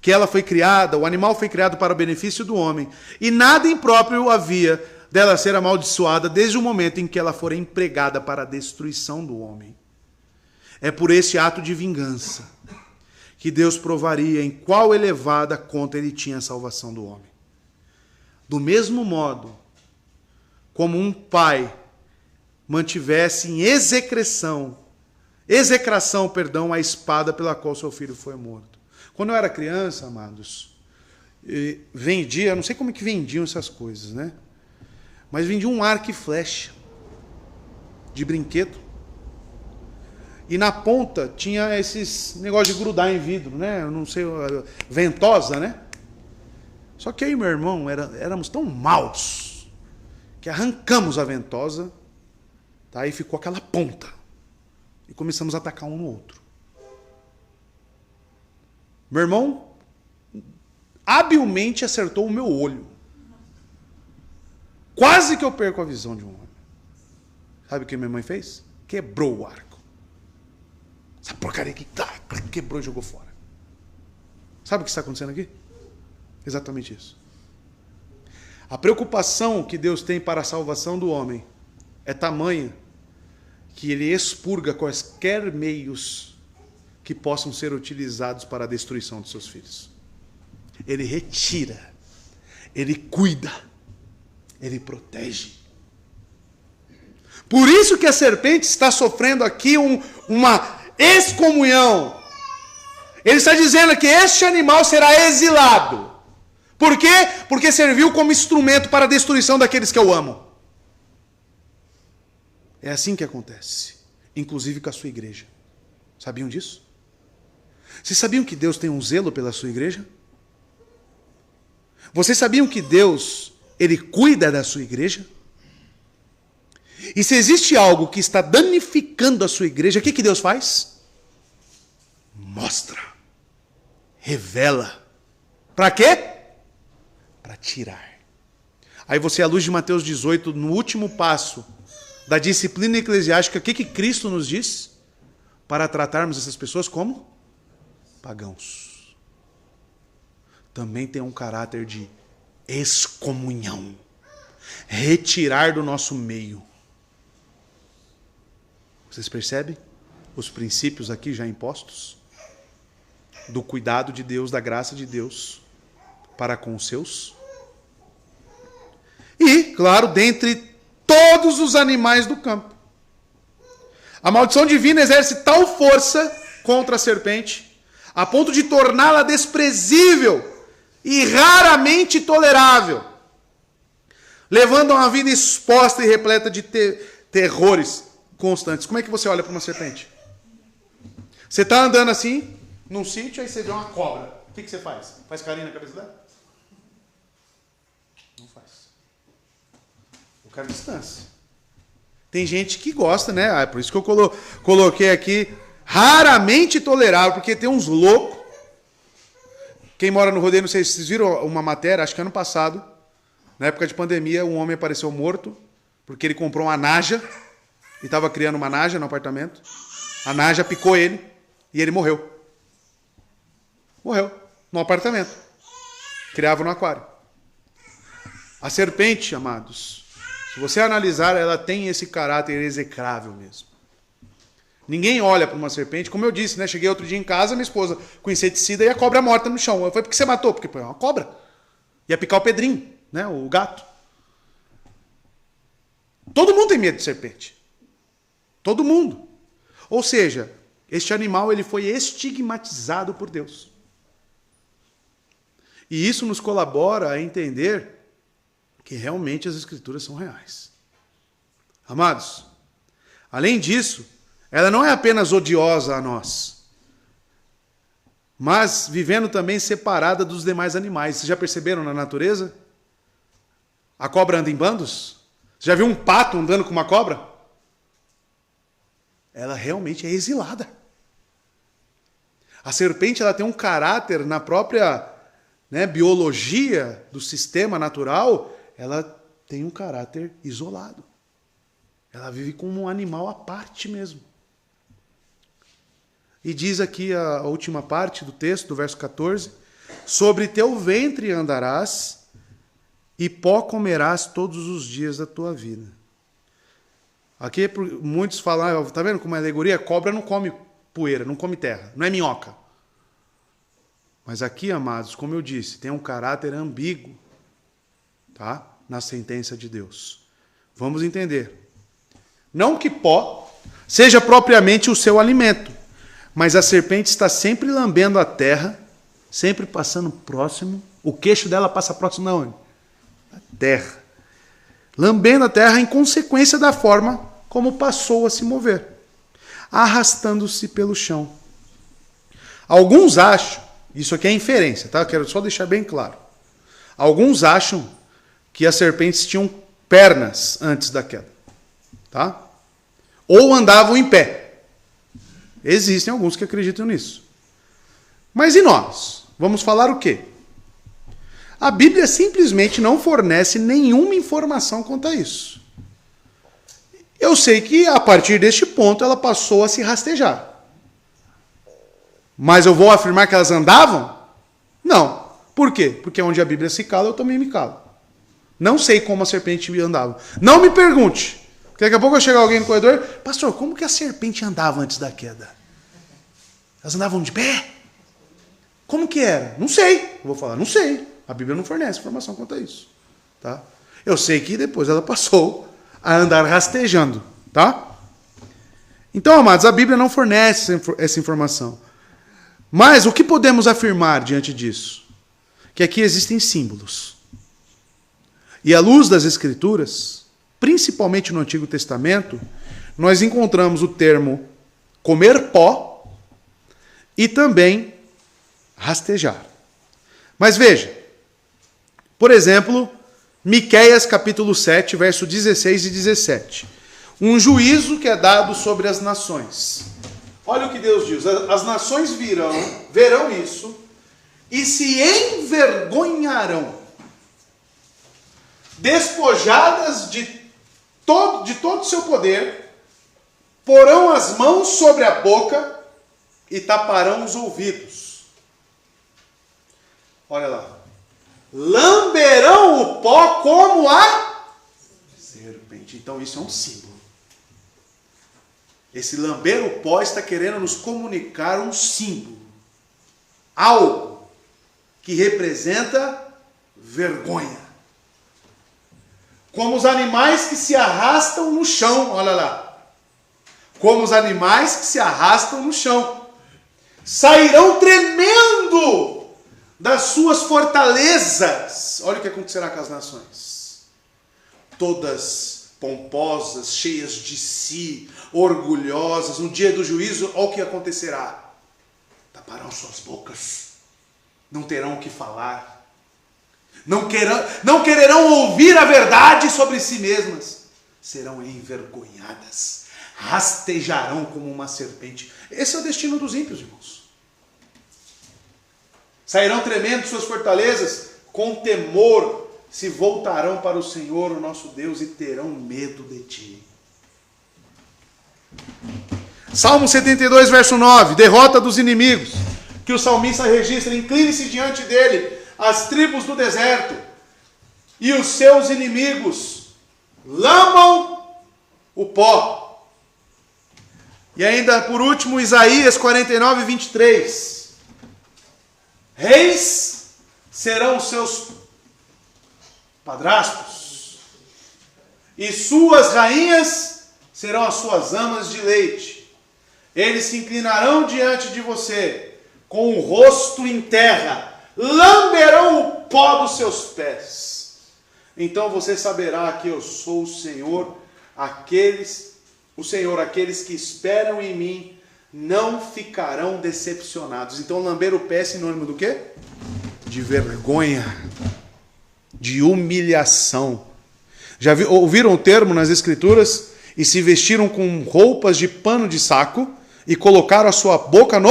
Speaker 1: Que ela foi criada, o animal foi criado para o benefício do homem. E nada impróprio havia dela ser amaldiçoada desde o momento em que ela fora empregada para a destruição do homem. É por esse ato de vingança que Deus provaria em qual elevada conta ele tinha a salvação do homem. Do mesmo modo como um pai mantivesse em execração, a espada pela qual seu filho foi morto. Quando eu era criança, amados, vendia, não sei como é que vendiam essas coisas, né? Mas vendia um arco e flecha de brinquedo. E na ponta tinha esses negócios de grudar em vidro, né? Eu não sei, ventosa, né? Só que eu e meu irmão éramos tão maus que arrancamos a ventosa, tá? E ficou aquela ponta. E começamos a atacar um no outro. Meu irmão habilmente acertou o meu olho. Quase que eu perco a visão de um homem. Sabe o que minha mãe fez? Quebrou o arco. Essa porcaria aqui, quebrou e jogou fora. Sabe o que está acontecendo aqui? Exatamente isso. A preocupação que Deus tem para a salvação do homem é tamanha que ele expurga quaisquer meios que possam ser utilizados para a destruição de seus filhos. Ele retira, ele cuida, ele protege. Por isso que a serpente está sofrendo aqui uma excomunhão. Ele está dizendo que este animal será exilado. Por quê? Porque serviu como instrumento para a destruição daqueles que eu amo. É assim que acontece, inclusive com a sua igreja. Sabiam disso? Vocês sabiam que Deus tem um zelo pela sua igreja? Vocês sabiam que Deus, Ele cuida da sua igreja? E se existe algo que está danificando a sua igreja, o que Deus faz? Mostra. Revela. Para quê? Para tirar. Aí você, à luz de Mateus 18, no último passo da disciplina eclesiástica, o que Cristo nos diz? Para tratarmos essas pessoas como pagãos. Também tem um caráter de excomunhão. Retirar do nosso meio. Vocês percebem os princípios aqui já impostos? Do cuidado de Deus, da graça de Deus para com os seus? E, claro, dentre todos os animais do campo. A maldição divina exerce tal força contra a serpente, a ponto de torná-la desprezível e raramente tolerável, levando a uma vida exposta e repleta de terrores constantes. Como é que você olha para uma serpente? Você está andando assim, num sítio, aí você vê uma cobra. O que você faz? Faz carinho na cabeça dela? Não faz. Eu quero distância. Tem gente que gosta, né? É por isso que eu coloquei aqui, raramente tolerável, porque tem uns loucos. Quem mora no rodeio, não sei se vocês viram uma matéria, acho que ano passado, na época de pandemia, um homem apareceu morto, porque ele comprou uma naja, e estava criando uma naja no apartamento. A naja picou ele, e ele morreu. Morreu, no apartamento. Criava no aquário. A serpente, amados, se você analisar, ela tem esse caráter execrável mesmo. Ninguém olha para uma serpente, como eu disse, né? Cheguei outro dia em casa, minha esposa com inseticida e a cobra morta no chão. Eu falei, por que você matou? Porque é uma cobra. Ia picar o Pedrinho, né? O gato. Todo mundo tem medo de serpente. Todo mundo. Ou seja, este animal ele foi estigmatizado por Deus. E isso nos colabora a entender que realmente as Escrituras são reais. Amados, além disso, ela não é apenas odiosa a nós, mas vivendo também separada dos demais animais. Vocês já perceberam na natureza? A cobra anda em bandos? Você já viu um pato andando com uma cobra? Ela realmente é exilada. A serpente ela tem um caráter na própria biologia do sistema natural, ela tem um caráter isolado. Ela vive como um animal à parte mesmo. E diz aqui a última parte do texto, do verso 14, sobre teu ventre andarás e pó comerás todos os dias da tua vida. Aqui muitos falam, tá vendo como é alegoria? Cobra não come poeira, não come terra, não é minhoca. Mas aqui, amados, como eu disse, tem um caráter ambíguo, tá? Na sentença de Deus. Vamos entender. Não que pó seja propriamente o seu alimento, mas a serpente está sempre lambendo a terra, sempre passando próximo. O queixo dela passa próximo de onde? A terra. Lambendo a terra em consequência da forma como passou a se mover, arrastando-se pelo chão. Alguns acham, isso aqui é inferência, tá? Quero só deixar bem claro. Alguns acham que as serpentes tinham pernas antes da queda, tá? Ou andavam em pé. Existem alguns que acreditam nisso. Mas e nós? Vamos falar o quê? A Bíblia simplesmente não fornece nenhuma informação quanto a isso. Eu sei que a partir deste ponto ela passou a se rastejar. Mas eu vou afirmar que elas andavam? Não. Por quê? Porque onde a Bíblia se cala, eu também me calo. Não sei como a serpente andava. Não me pergunte. Porque daqui a pouco vai chegar alguém no corredor. Pastor, como que a serpente andava antes da queda? Elas andavam de pé? Como que era? Não sei. Eu vou falar, não sei. A Bíblia não fornece informação quanto a isso. Tá? Eu sei que depois ela passou a andar rastejando. Tá? Então, amados, a Bíblia não fornece essa informação. Mas o que podemos afirmar diante disso? Que aqui existem símbolos. E à luz das Escrituras, principalmente no Antigo Testamento, nós encontramos o termo comer pó e também rastejar. Mas veja, por exemplo, Miqueias capítulo 7, verso 16 e 17. Um juízo que é dado sobre as nações. Olha o que Deus diz, as nações verão isso e se envergonharão, despojadas de todo o seu poder, porão as mãos sobre a boca e taparão os ouvidos. Olha lá. Lamberão o pó como a serpente. Então isso é um símbolo. Esse lamber o pó está querendo nos comunicar um símbolo. Algo que representa vergonha. Como os animais que se arrastam no chão, olha lá. Como os animais que se arrastam no chão. Sairão tremendo das suas fortalezas. Olha o que acontecerá com as nações. Todas pomposas, cheias de si, orgulhosas. No dia do juízo, olha o que acontecerá. Taparão suas bocas. Não terão o que falar. Não quererão ouvir a verdade sobre si mesmas. Serão envergonhadas. Rastejarão como uma serpente. Esse é o destino dos ímpios, irmãos. Sairão tremendo de suas fortalezas, com temor se voltarão para o Senhor, o nosso Deus, e terão medo de ti. Salmo 72, verso 9, derrota dos inimigos, que o salmista registra, incline-se diante dele as tribos do deserto, e os seus inimigos lambam o pó. E ainda por último, Isaías 49, 23. Reis serão os seus padrastos, e suas rainhas serão as suas amas de leite. Eles se inclinarão diante de você, com o rosto em terra, lamberão o pó dos seus pés. Então você saberá que eu sou o Senhor, aqueles que esperam em mim não ficarão decepcionados. Então, lamber o pé é sinônimo do quê? De vergonha, de humilhação. Já ouviram o termo nas Escrituras? E se vestiram com roupas de pano de saco e colocaram a sua boca no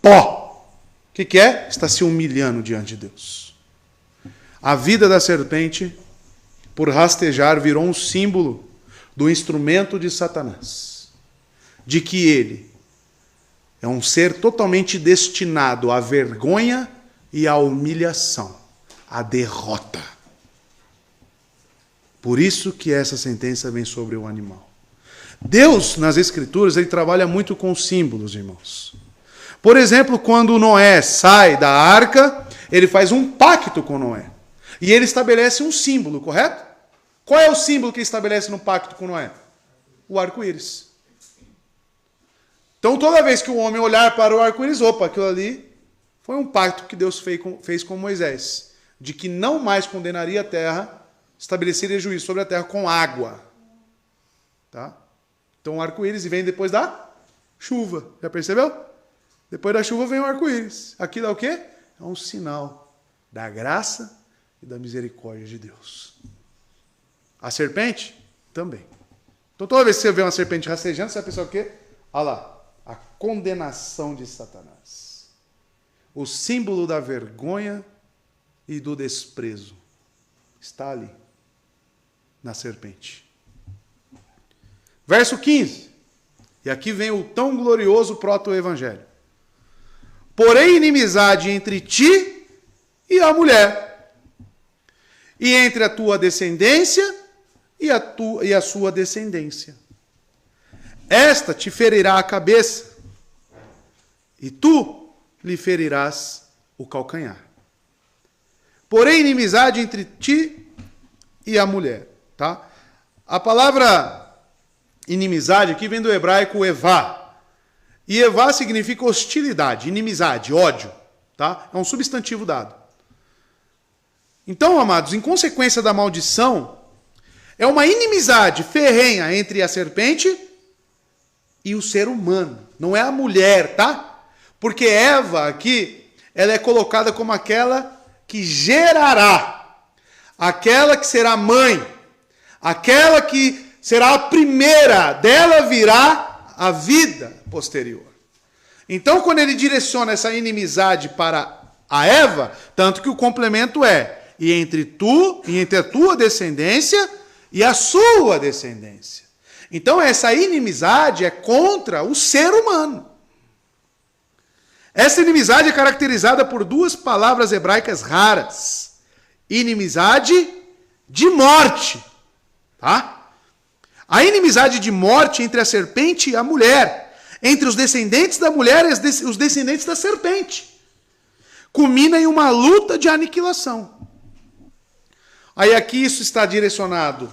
Speaker 1: pó. O que é? Está se humilhando diante de Deus. A vida da serpente, por rastejar, virou um símbolo do instrumento de Satanás. De que ele é um ser totalmente destinado à vergonha e à humilhação, à derrota. Por isso que essa sentença vem sobre o animal. Deus, nas Escrituras, ele trabalha muito com símbolos, irmãos. Por exemplo, quando Noé sai da arca, ele faz um pacto com Noé. E ele estabelece um símbolo, correto? Qual é o símbolo que estabelece no pacto com Noé? O arco-íris. Então, toda vez que o homem olhar para o arco-íris, opa, aquilo ali foi um pacto que Deus fez com Moisés, de que não mais condenaria a terra, estabeleceria juízo sobre a terra com água. Tá? Então, o arco-íris vem depois da chuva. Já percebeu? Depois da chuva vem o arco-íris. Aquilo é o quê? É um sinal da graça e da misericórdia de Deus. A serpente também. Então, toda vez que você vê uma serpente rastejando, você vai pensar o quê? Olha lá. A condenação de Satanás. O símbolo da vergonha e do desprezo está ali, na serpente. Verso 15. E aqui vem o tão glorioso proto-evangelho. Porém, inimizade entre ti e a mulher, e entre a tua descendência e a sua descendência. Esta te ferirá a cabeça, e tu lhe ferirás o calcanhar. Porém, inimizade entre ti e a mulher. Tá? A palavra inimizade aqui vem do hebraico evá. E evá significa hostilidade, inimizade, ódio. Tá? É um substantivo dado. Então, amados, em consequência da maldição, é uma inimizade ferrenha entre a serpente e o ser humano. Não é a mulher, tá? Porque Eva aqui, ela é colocada como aquela que gerará, aquela que será mãe, aquela que será a primeira, dela virá a vida posterior. Então, quando ele direciona essa inimizade para a Eva, tanto que o complemento é, e entre a tua descendência e a sua descendência. Então, essa inimizade é contra o ser humano. Essa inimizade é caracterizada por duas palavras hebraicas raras. Inimizade de morte. Tá? A inimizade de morte entre a serpente e a mulher, entre os descendentes da mulher e os descendentes da serpente, culmina em uma luta de aniquilação. Aí aqui isso está direcionado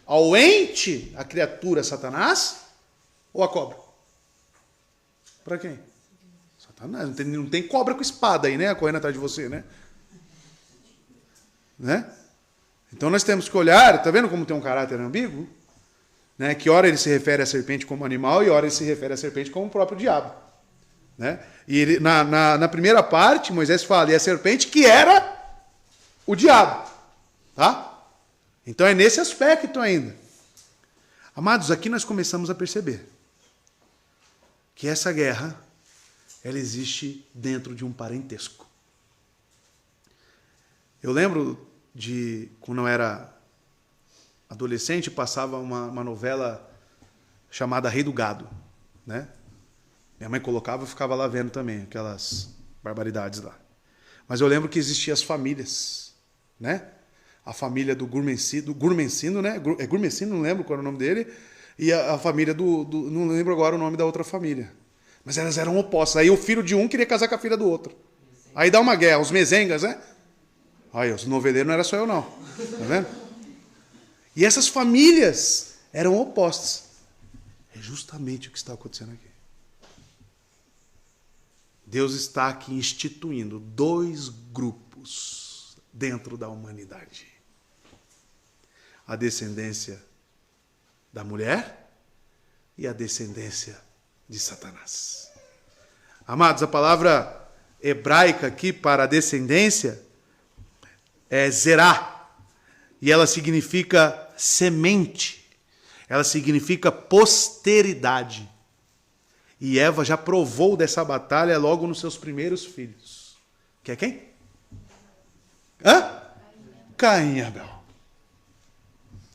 Speaker 1: ao ente, a criatura Satanás, ou a cobra? Para quem? Satanás. Não tem cobra com espada aí, né? Correndo atrás de você, né? Então nós temos que olhar, tá vendo como tem um caráter ambíguo? Né? Que hora ele se refere à serpente como animal e hora ele se refere à serpente como o próprio diabo. Né? E ele, na primeira parte, Moisés fala, e a serpente que era o diabo. Tá? Então é nesse aspecto ainda. Amados, aqui nós começamos a perceber que essa guerra, ela existe dentro de um parentesco. Eu lembro de, quando eu era adolescente, passava uma novela chamada Rei do Gado. Né? Minha mãe colocava e ficava lá vendo também, aquelas barbaridades lá. Mas eu lembro que existiam as famílias, né? A família do Gurmencino, né? É Gurmencino, não lembro qual era o nome dele, e a família não lembro agora o nome da outra família. Mas elas eram opostas. Aí o filho de um queria casar com a filha do outro. Aí dá uma guerra, os mezengas, né? Aí, os noveleiros não era só eu, não. Tá vendo? E essas famílias eram opostas. É justamente o que está acontecendo aqui. Deus está aqui instituindo dois grupos dentro da humanidade. A descendência da mulher e a descendência de Satanás. Amados, a palavra hebraica aqui para a descendência é zerá, e ela significa semente, ela significa posteridade. E Eva já provou dessa batalha logo nos seus primeiros filhos. Que é quem? Caim e Abel.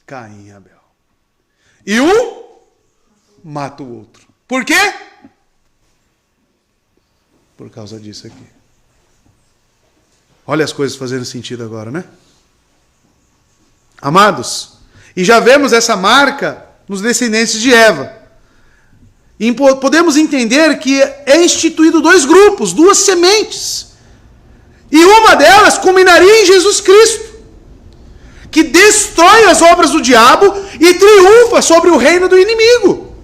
Speaker 1: Caim e Abel. E um mata o outro. Por quê? Por causa disso aqui. Olha as coisas fazendo sentido agora, né? Amados, e já vemos essa marca nos descendentes de Eva. E podemos entender que é instituído dois grupos, duas sementes. E uma delas culminaria em Jesus Cristo, que destrói as obras do diabo e triunfa sobre o reino do inimigo.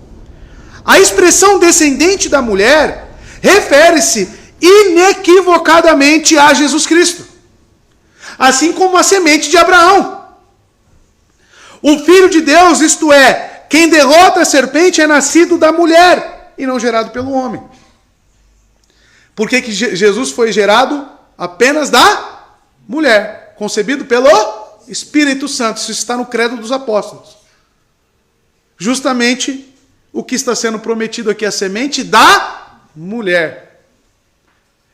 Speaker 1: A expressão descendente da mulher refere-se inequivocadamente a Jesus Cristo, assim como a semente de Abraão. O Filho de Deus, isto é, quem derrota a serpente, é nascido da mulher e não gerado pelo homem. Por que Jesus foi gerado apenas da mulher, concebido pelo Espírito Santo? Isso está no credo dos apóstolos. Justamente o que está sendo prometido aqui, a semente da mulher.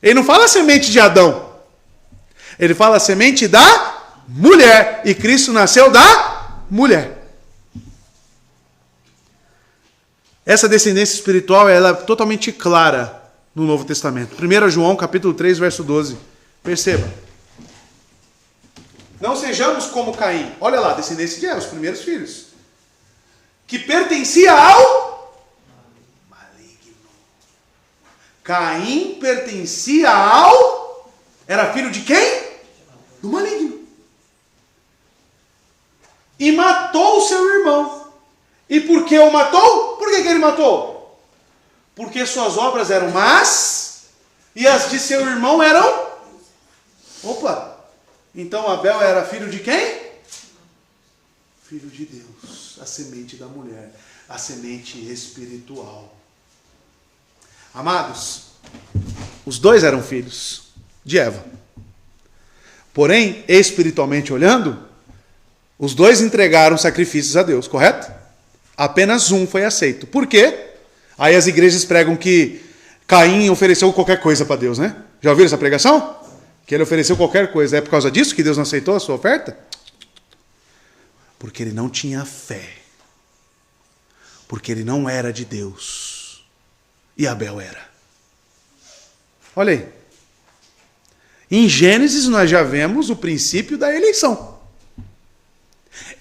Speaker 1: Ele não fala a semente de Adão. Ele fala a semente da mulher. E Cristo nasceu da mulher. Essa descendência espiritual, ela é totalmente clara no Novo Testamento. 1 João, capítulo 3, verso 12. Perceba. Não sejamos como Caim. Olha lá, descendência de Eva, os primeiros filhos. Que pertencia ao maligno. Caim pertencia ao... Era filho de quem? Do maligno. E matou o seu irmão. E por que o matou? Por que ele matou? Porque suas obras eram más e as de seu irmão eram... Opa! Então Abel era filho de quem? Filho de Deus, a semente da mulher, a semente espiritual. Amados, os dois eram filhos de Eva. Porém, espiritualmente olhando, os dois entregaram sacrifícios a Deus, correto? Apenas um foi aceito. Por quê? Aí as igrejas pregam que Caim ofereceu qualquer coisa para Deus, né? Já ouviram essa pregação? Que ele ofereceu qualquer coisa. É por causa disso que Deus não aceitou a sua oferta? Porque ele não tinha fé. Porque ele não era de Deus. E Abel era. Olha aí. Em Gênesis nós já vemos o princípio da eleição.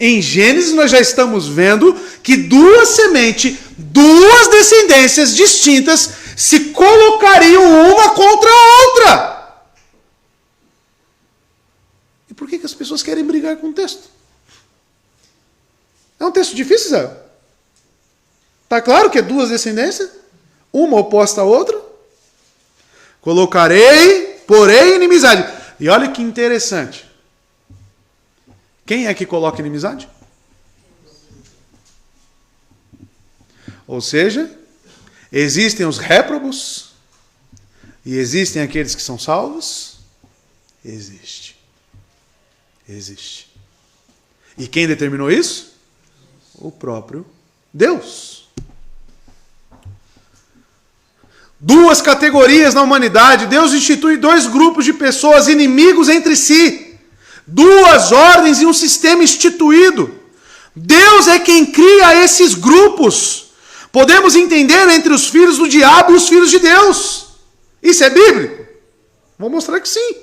Speaker 1: Em Gênesis nós já estamos vendo que duas sementes, duas descendências distintas se colocariam uma contra a outra. E por que as pessoas querem brigar com o texto? É um texto difícil, Zé? Está claro que é duas descendências? Uma oposta à outra? Colocarei, porém, inimizade. E olha que interessante. Quem é que coloca inimizade? Ou seja, existem os réprobos e existem aqueles que são salvos? Existe. Existe. E quem determinou isso? O próprio Deus. Duas categorias na humanidade. Deus institui dois grupos de pessoas inimigos entre si. Duas ordens e um sistema instituído. Deus é quem cria esses grupos. Podemos entender entre os filhos do diabo e os filhos de Deus. Isso é bíblico? Vou mostrar que sim.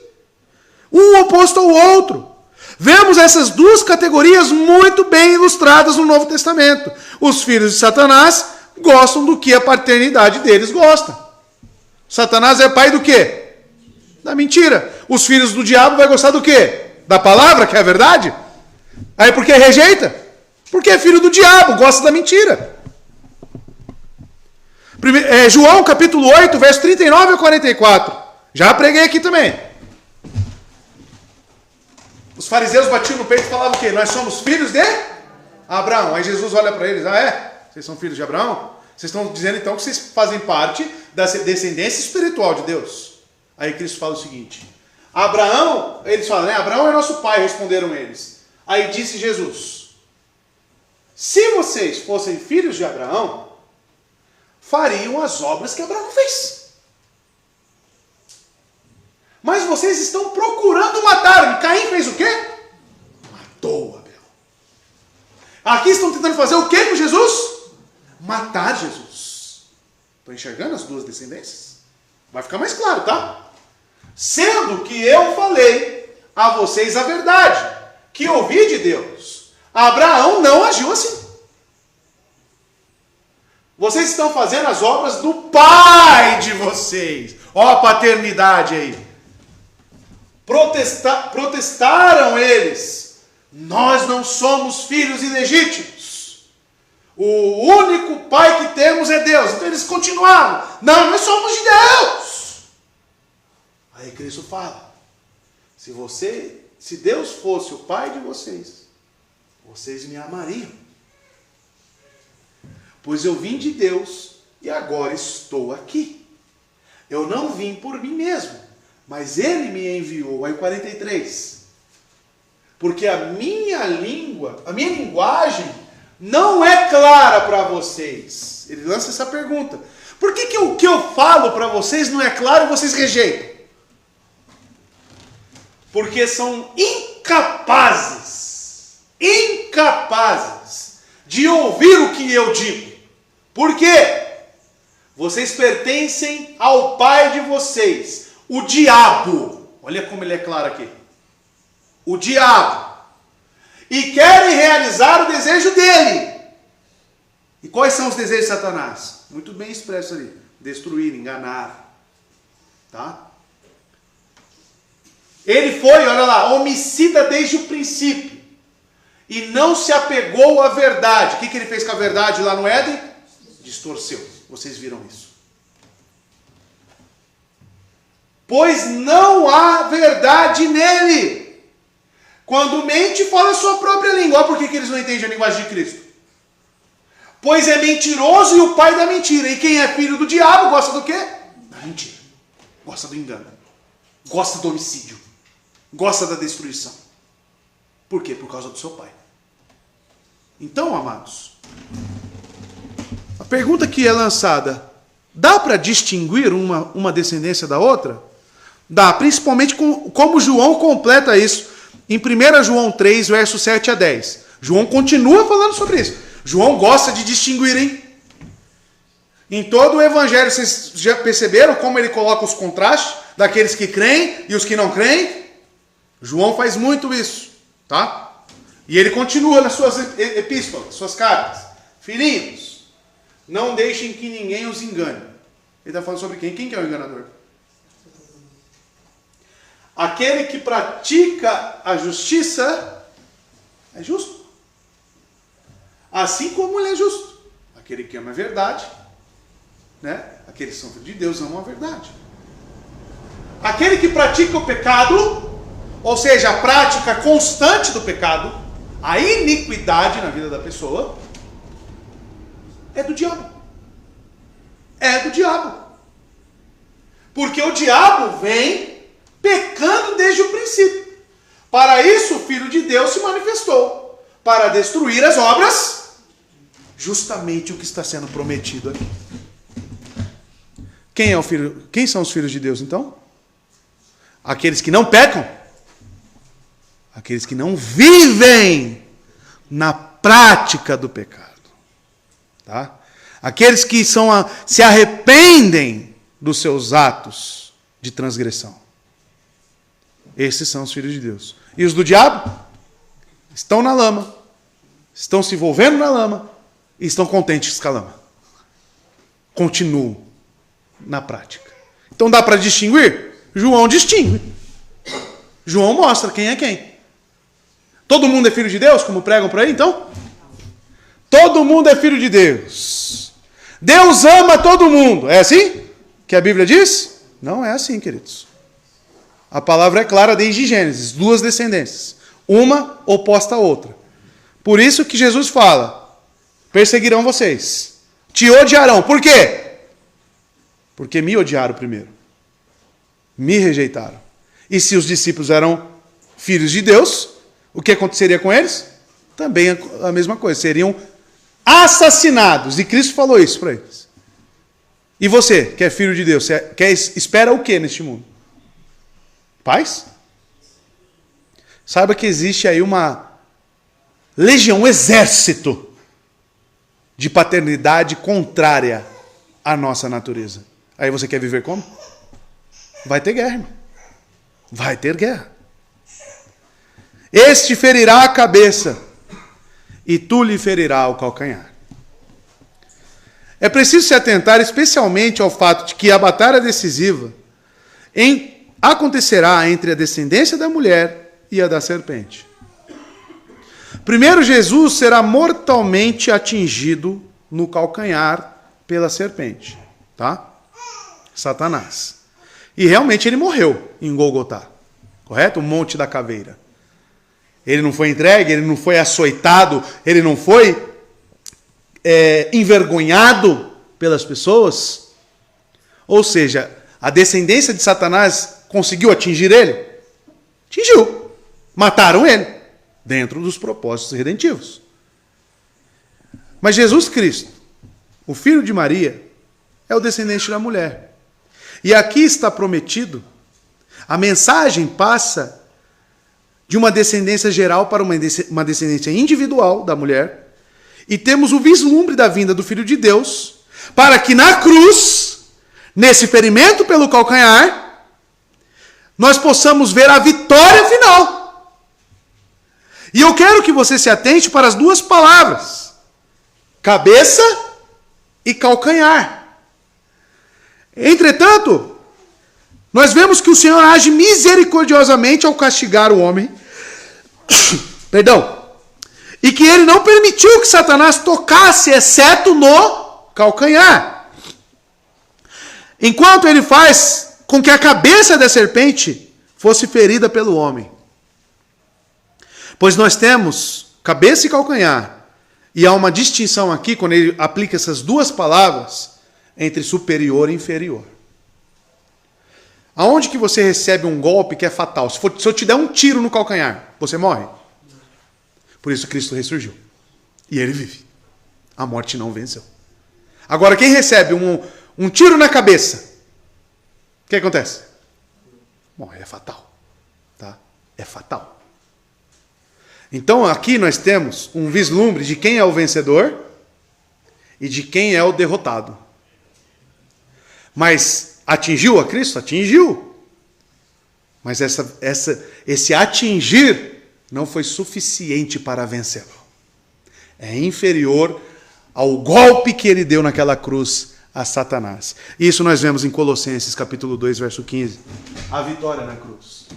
Speaker 1: Um oposto ao outro. Vemos essas duas categorias muito bem ilustradas no Novo Testamento. Os filhos de Satanás gostam do que a paternidade deles gosta. Satanás é pai do quê? Da mentira. Os filhos do diabo vão gostar do quê? Da palavra, que é a verdade? Aí por que rejeita? Porque é filho do diabo, gosta da mentira. João capítulo 8, verso 39 a 44. Já preguei aqui também. Os fariseus batiam no peito e falavam o quê? Nós somos filhos de Abraão. Aí Jesus olha para eles, vocês são filhos de Abraão? Vocês estão dizendo então que vocês fazem parte da descendência espiritual de Deus. Aí Cristo fala o seguinte: Abraão, eles falam, né? Abraão é nosso pai, responderam eles. Aí disse Jesus: se vocês fossem filhos de Abraão, fariam as obras que Abraão fez. Mas vocês estão procurando matar-me. Caim fez o quê? Matou Abel. Aqui estão tentando fazer o quê com Jesus? Matar Jesus. Estão enxergando as duas descendências? Vai ficar mais claro, tá? Sendo que eu falei a vocês a verdade, que ouvi de Deus. Abraão não agiu assim. Vocês estão fazendo as obras do pai de vocês. Ó a paternidade aí. Protestaram eles: nós não somos filhos ilegítimos. O único pai que temos é Deus. Então eles continuaram: não, nós somos de Deus. Aí Cristo fala: se Deus fosse o pai de vocês, vocês me amariam. Pois eu vim de Deus e agora estou aqui. Eu não vim por mim mesmo, mas Ele me enviou. Aí 43. Porque a minha linguagem não é clara para vocês. Ele lança essa pergunta: por que o que eu falo para vocês não é claro e vocês rejeitam? Porque são incapazes de ouvir o que eu digo. Por quê? Vocês pertencem ao pai de vocês, o diabo. Olha como ele é claro aqui. O diabo. E querem realizar o desejo dele. E quais são os desejos de Satanás? Muito bem expresso ali: destruir, enganar. Tá? Ele foi, olha lá, homicida desde o princípio. E não se apegou à verdade. O que ele fez com a verdade lá no Éden? Distorceu. Vocês viram isso. Pois não há verdade nele. Quando mente, fala a sua própria língua. Olha por que eles não entendem a linguagem de Cristo. Pois é mentiroso e o pai da mentira. E quem é filho do diabo gosta do quê? Da mentira. Gosta do engano. Gosta do homicídio. Gosta da destruição. Por quê? Por causa do seu pai. Então, amados, a pergunta que é lançada: dá para distinguir uma descendência da outra? Dá, principalmente como João completa isso em 1 João 3, versos 7 a 10. João continua falando sobre isso. João gosta de distinguir, hein? Em todo o evangelho, vocês já perceberam como ele coloca os contrastes daqueles que creem e os que não creem? João faz muito isso, tá? E ele continua nas suas epístolas, suas cartas: filhinhos, não deixem que ninguém os engane. Ele está falando sobre quem? Quem que é o enganador? Aquele que pratica a justiça é justo, assim como ele é justo. Aquele que ama a verdade, né? Aqueles que são filhos de Deus amam a verdade. Aquele que pratica o pecado, ou seja, a prática constante do pecado, a iniquidade na vida da pessoa, é do diabo. É do diabo. Porque o diabo vem pecando desde o princípio. Para isso o Filho de Deus se manifestou, para destruir as obras, justamente o que está sendo prometido aqui. Quem são os filhos de Deus, então? Aqueles que não pecam. Aqueles que não vivem na prática do pecado. Tá? Aqueles que se arrependem dos seus atos de transgressão. Esses são os filhos de Deus. E os do diabo? Estão na lama. Estão se envolvendo na lama. E estão contentes com a lama. Continuam na prática. Então dá para distinguir? João distingue. João mostra quem é quem. Todo mundo é filho de Deus, como pregam por aí, então? Todo mundo é filho de Deus. Deus ama todo mundo. É assim que a Bíblia diz? Não é assim, queridos. A palavra é clara desde Gênesis. Duas descendências. Uma oposta à outra. Por isso que Jesus fala: perseguirão vocês. te odiarão. Por quê? Porque me odiaram primeiro. Me rejeitaram. E se os discípulos eram filhos de Deus, o que aconteceria com eles? Também a mesma coisa. Seriam assassinados. E Cristo falou isso para eles. E você, que é filho de Deus, espera o que neste mundo? Paz? Saiba que existe aí uma legião, um exército de paternidade contrária à nossa natureza. Aí você quer viver como? Vai ter guerra, irmão. Vai ter guerra. Este ferirá a cabeça e tu lhe ferirá o calcanhar. É preciso se atentar especialmente ao fato de que a batalha decisiva acontecerá entre a descendência da mulher e a da serpente. Primeiro, Jesus será mortalmente atingido no calcanhar pela serpente, tá? Satanás. E realmente ele morreu em Golgotá, correto? O Monte da Caveira. Ele não foi entregue, ele não foi açoitado, ele não foi envergonhado pelas pessoas. Ou seja, a descendência de Satanás conseguiu atingir ele? Atingiu. Mataram ele, dentro dos propósitos redentivos. Mas Jesus Cristo, o filho de Maria, é o descendente da mulher. E aqui está prometido, a mensagem passa de uma descendência geral para uma descendência individual da mulher, e temos o vislumbre da vinda do Filho de Deus, para que na cruz, nesse ferimento pelo calcanhar, nós possamos ver a vitória final. E eu quero que você se atente para as duas palavras, cabeça e calcanhar. Entretanto, nós vemos que o Senhor age misericordiosamente ao castigar o homem, e que ele não permitiu que Satanás tocasse, exceto no calcanhar. Enquanto ele faz com que a cabeça da serpente fosse ferida pelo homem. Pois nós temos cabeça e calcanhar, e há uma distinção aqui, quando ele aplica essas duas palavras, entre superior e inferior. Aonde que você recebe um golpe que é fatal? Se eu te der um tiro no calcanhar, você morre? Por isso Cristo ressurgiu. E ele vive. A morte não venceu. Agora, quem recebe um tiro na cabeça, o que acontece? Morre, é fatal. Tá? É fatal. Então, aqui nós temos um vislumbre de quem é o vencedor e de quem é o derrotado. Mas atingiu a Cristo? Atingiu. Mas esse atingir não foi suficiente para vencê-lo. É inferior ao golpe que ele deu naquela cruz a Satanás. Isso nós vemos em Colossenses capítulo 2, verso 15. A vitória na cruz.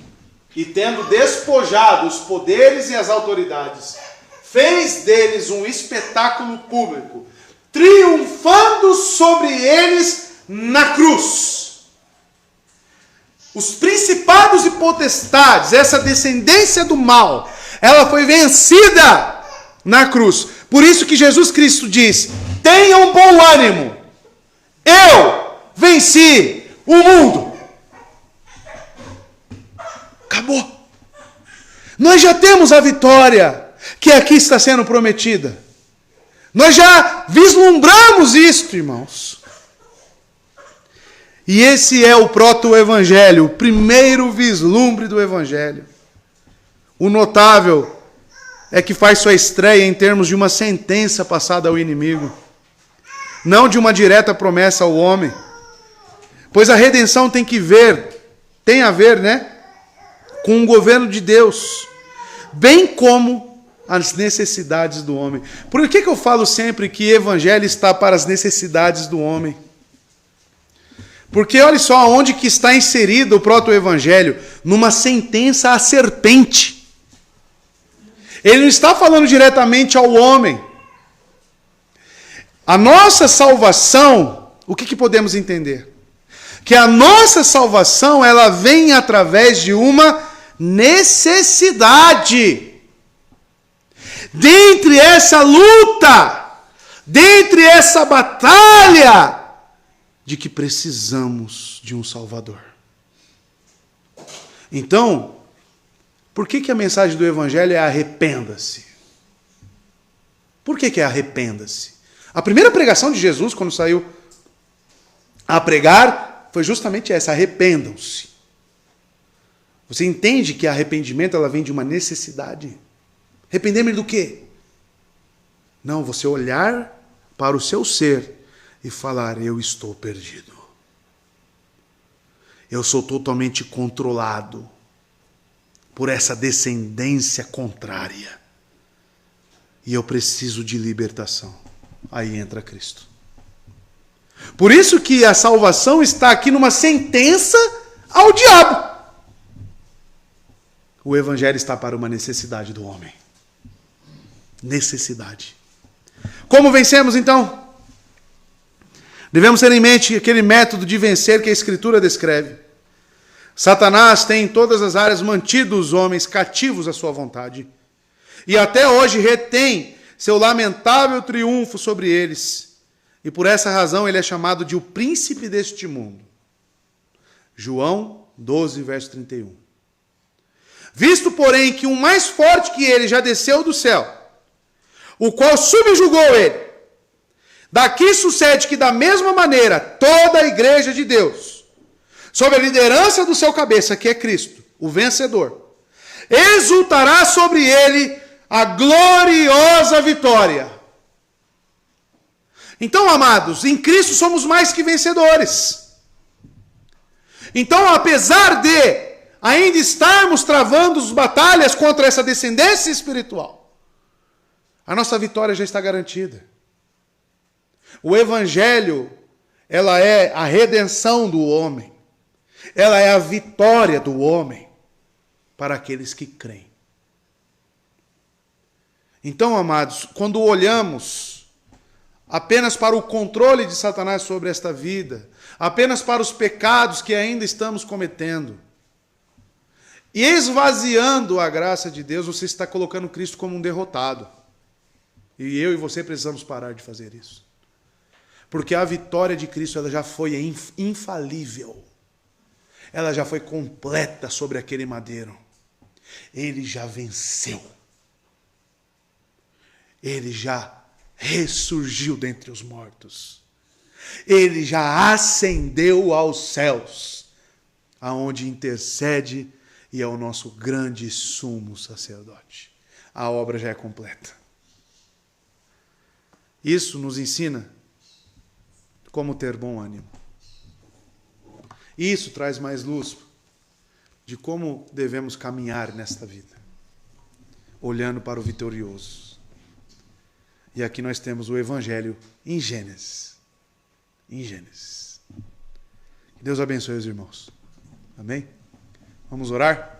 Speaker 1: E tendo despojado os poderes e as autoridades, fez deles um espetáculo público, triunfando sobre eles na cruz. Os principados e potestades, essa descendência do mal, ela foi vencida na cruz. Por isso que Jesus Cristo diz: tenham bom ânimo, eu venci o mundo. Acabou. Nós já temos a vitória que aqui está sendo prometida. Nós já vislumbramos isto, irmãos. E esse é o proto-evangelho, o primeiro vislumbre do evangelho. O notável é que faz sua estreia em termos de uma sentença passada ao inimigo, não de uma direta promessa ao homem. Pois a redenção tem a ver, com o governo de Deus, bem como as necessidades do homem. Por que eu falo sempre que evangelho está para as necessidades do homem? Porque olha só onde que está inserido o proto-evangelho, numa sentença à serpente. Ele não está falando diretamente ao homem. A nossa salvação, o que podemos entender? Que a nossa salvação, ela vem através de uma necessidade. Dentre essa luta dentre essa batalha de que precisamos de um Salvador. Então, por que a mensagem do Evangelho é arrependa-se? Por que é arrependa-se? A primeira pregação de Jesus, quando saiu a pregar, foi justamente essa: arrependam-se. Você entende que arrependimento ela vem de uma necessidade? Arrepender-me do quê? Não, você olhar para o seu ser e falar: eu estou perdido. Eu sou totalmente controlado por essa descendência contrária. E eu preciso de libertação. Aí entra Cristo. Por isso que a salvação está aqui numa sentença ao diabo. O Evangelho está para uma necessidade do homem. Necessidade. Como vencemos então? Devemos ter em mente aquele método de vencer que a Escritura descreve. Satanás tem em todas as áreas mantido os homens cativos à sua vontade. E até hoje retém seu lamentável triunfo sobre eles. E por essa razão ele é chamado de o príncipe deste mundo. João 12, verso 31. Visto, porém, que um mais forte que ele já desceu do céu, o qual subjugou ele, daqui sucede que, da mesma maneira, toda a igreja de Deus, sob a liderança do seu cabeça, que é Cristo, o vencedor, exultará sobre ele a gloriosa vitória. Então, amados, em Cristo somos mais que vencedores. Então, apesar de ainda estarmos travando as batalhas contra essa descendência espiritual, a nossa vitória já está garantida. O Evangelho, ela é a redenção do homem. Ela é a vitória do homem para aqueles que creem. Então, amados, quando olhamos apenas para o controle de Satanás sobre esta vida, apenas para os pecados que ainda estamos cometendo, e esvaziando a graça de Deus, você está colocando Cristo como um derrotado. E eu e você precisamos parar de fazer isso. Porque a vitória de Cristo ela já foi infalível. Ela já foi completa sobre aquele madeiro. Ele já venceu. Ele já ressurgiu dentre os mortos. Ele já ascendeu aos céus, aonde intercede e é o nosso grande sumo sacerdote. A obra já é completa. Isso nos ensina como ter bom ânimo. Isso traz mais luz de como devemos caminhar nesta vida, olhando para o vitorioso. E aqui nós temos o Evangelho em Gênesis. Em Gênesis. Que Deus abençoe os irmãos. Amém? Vamos orar?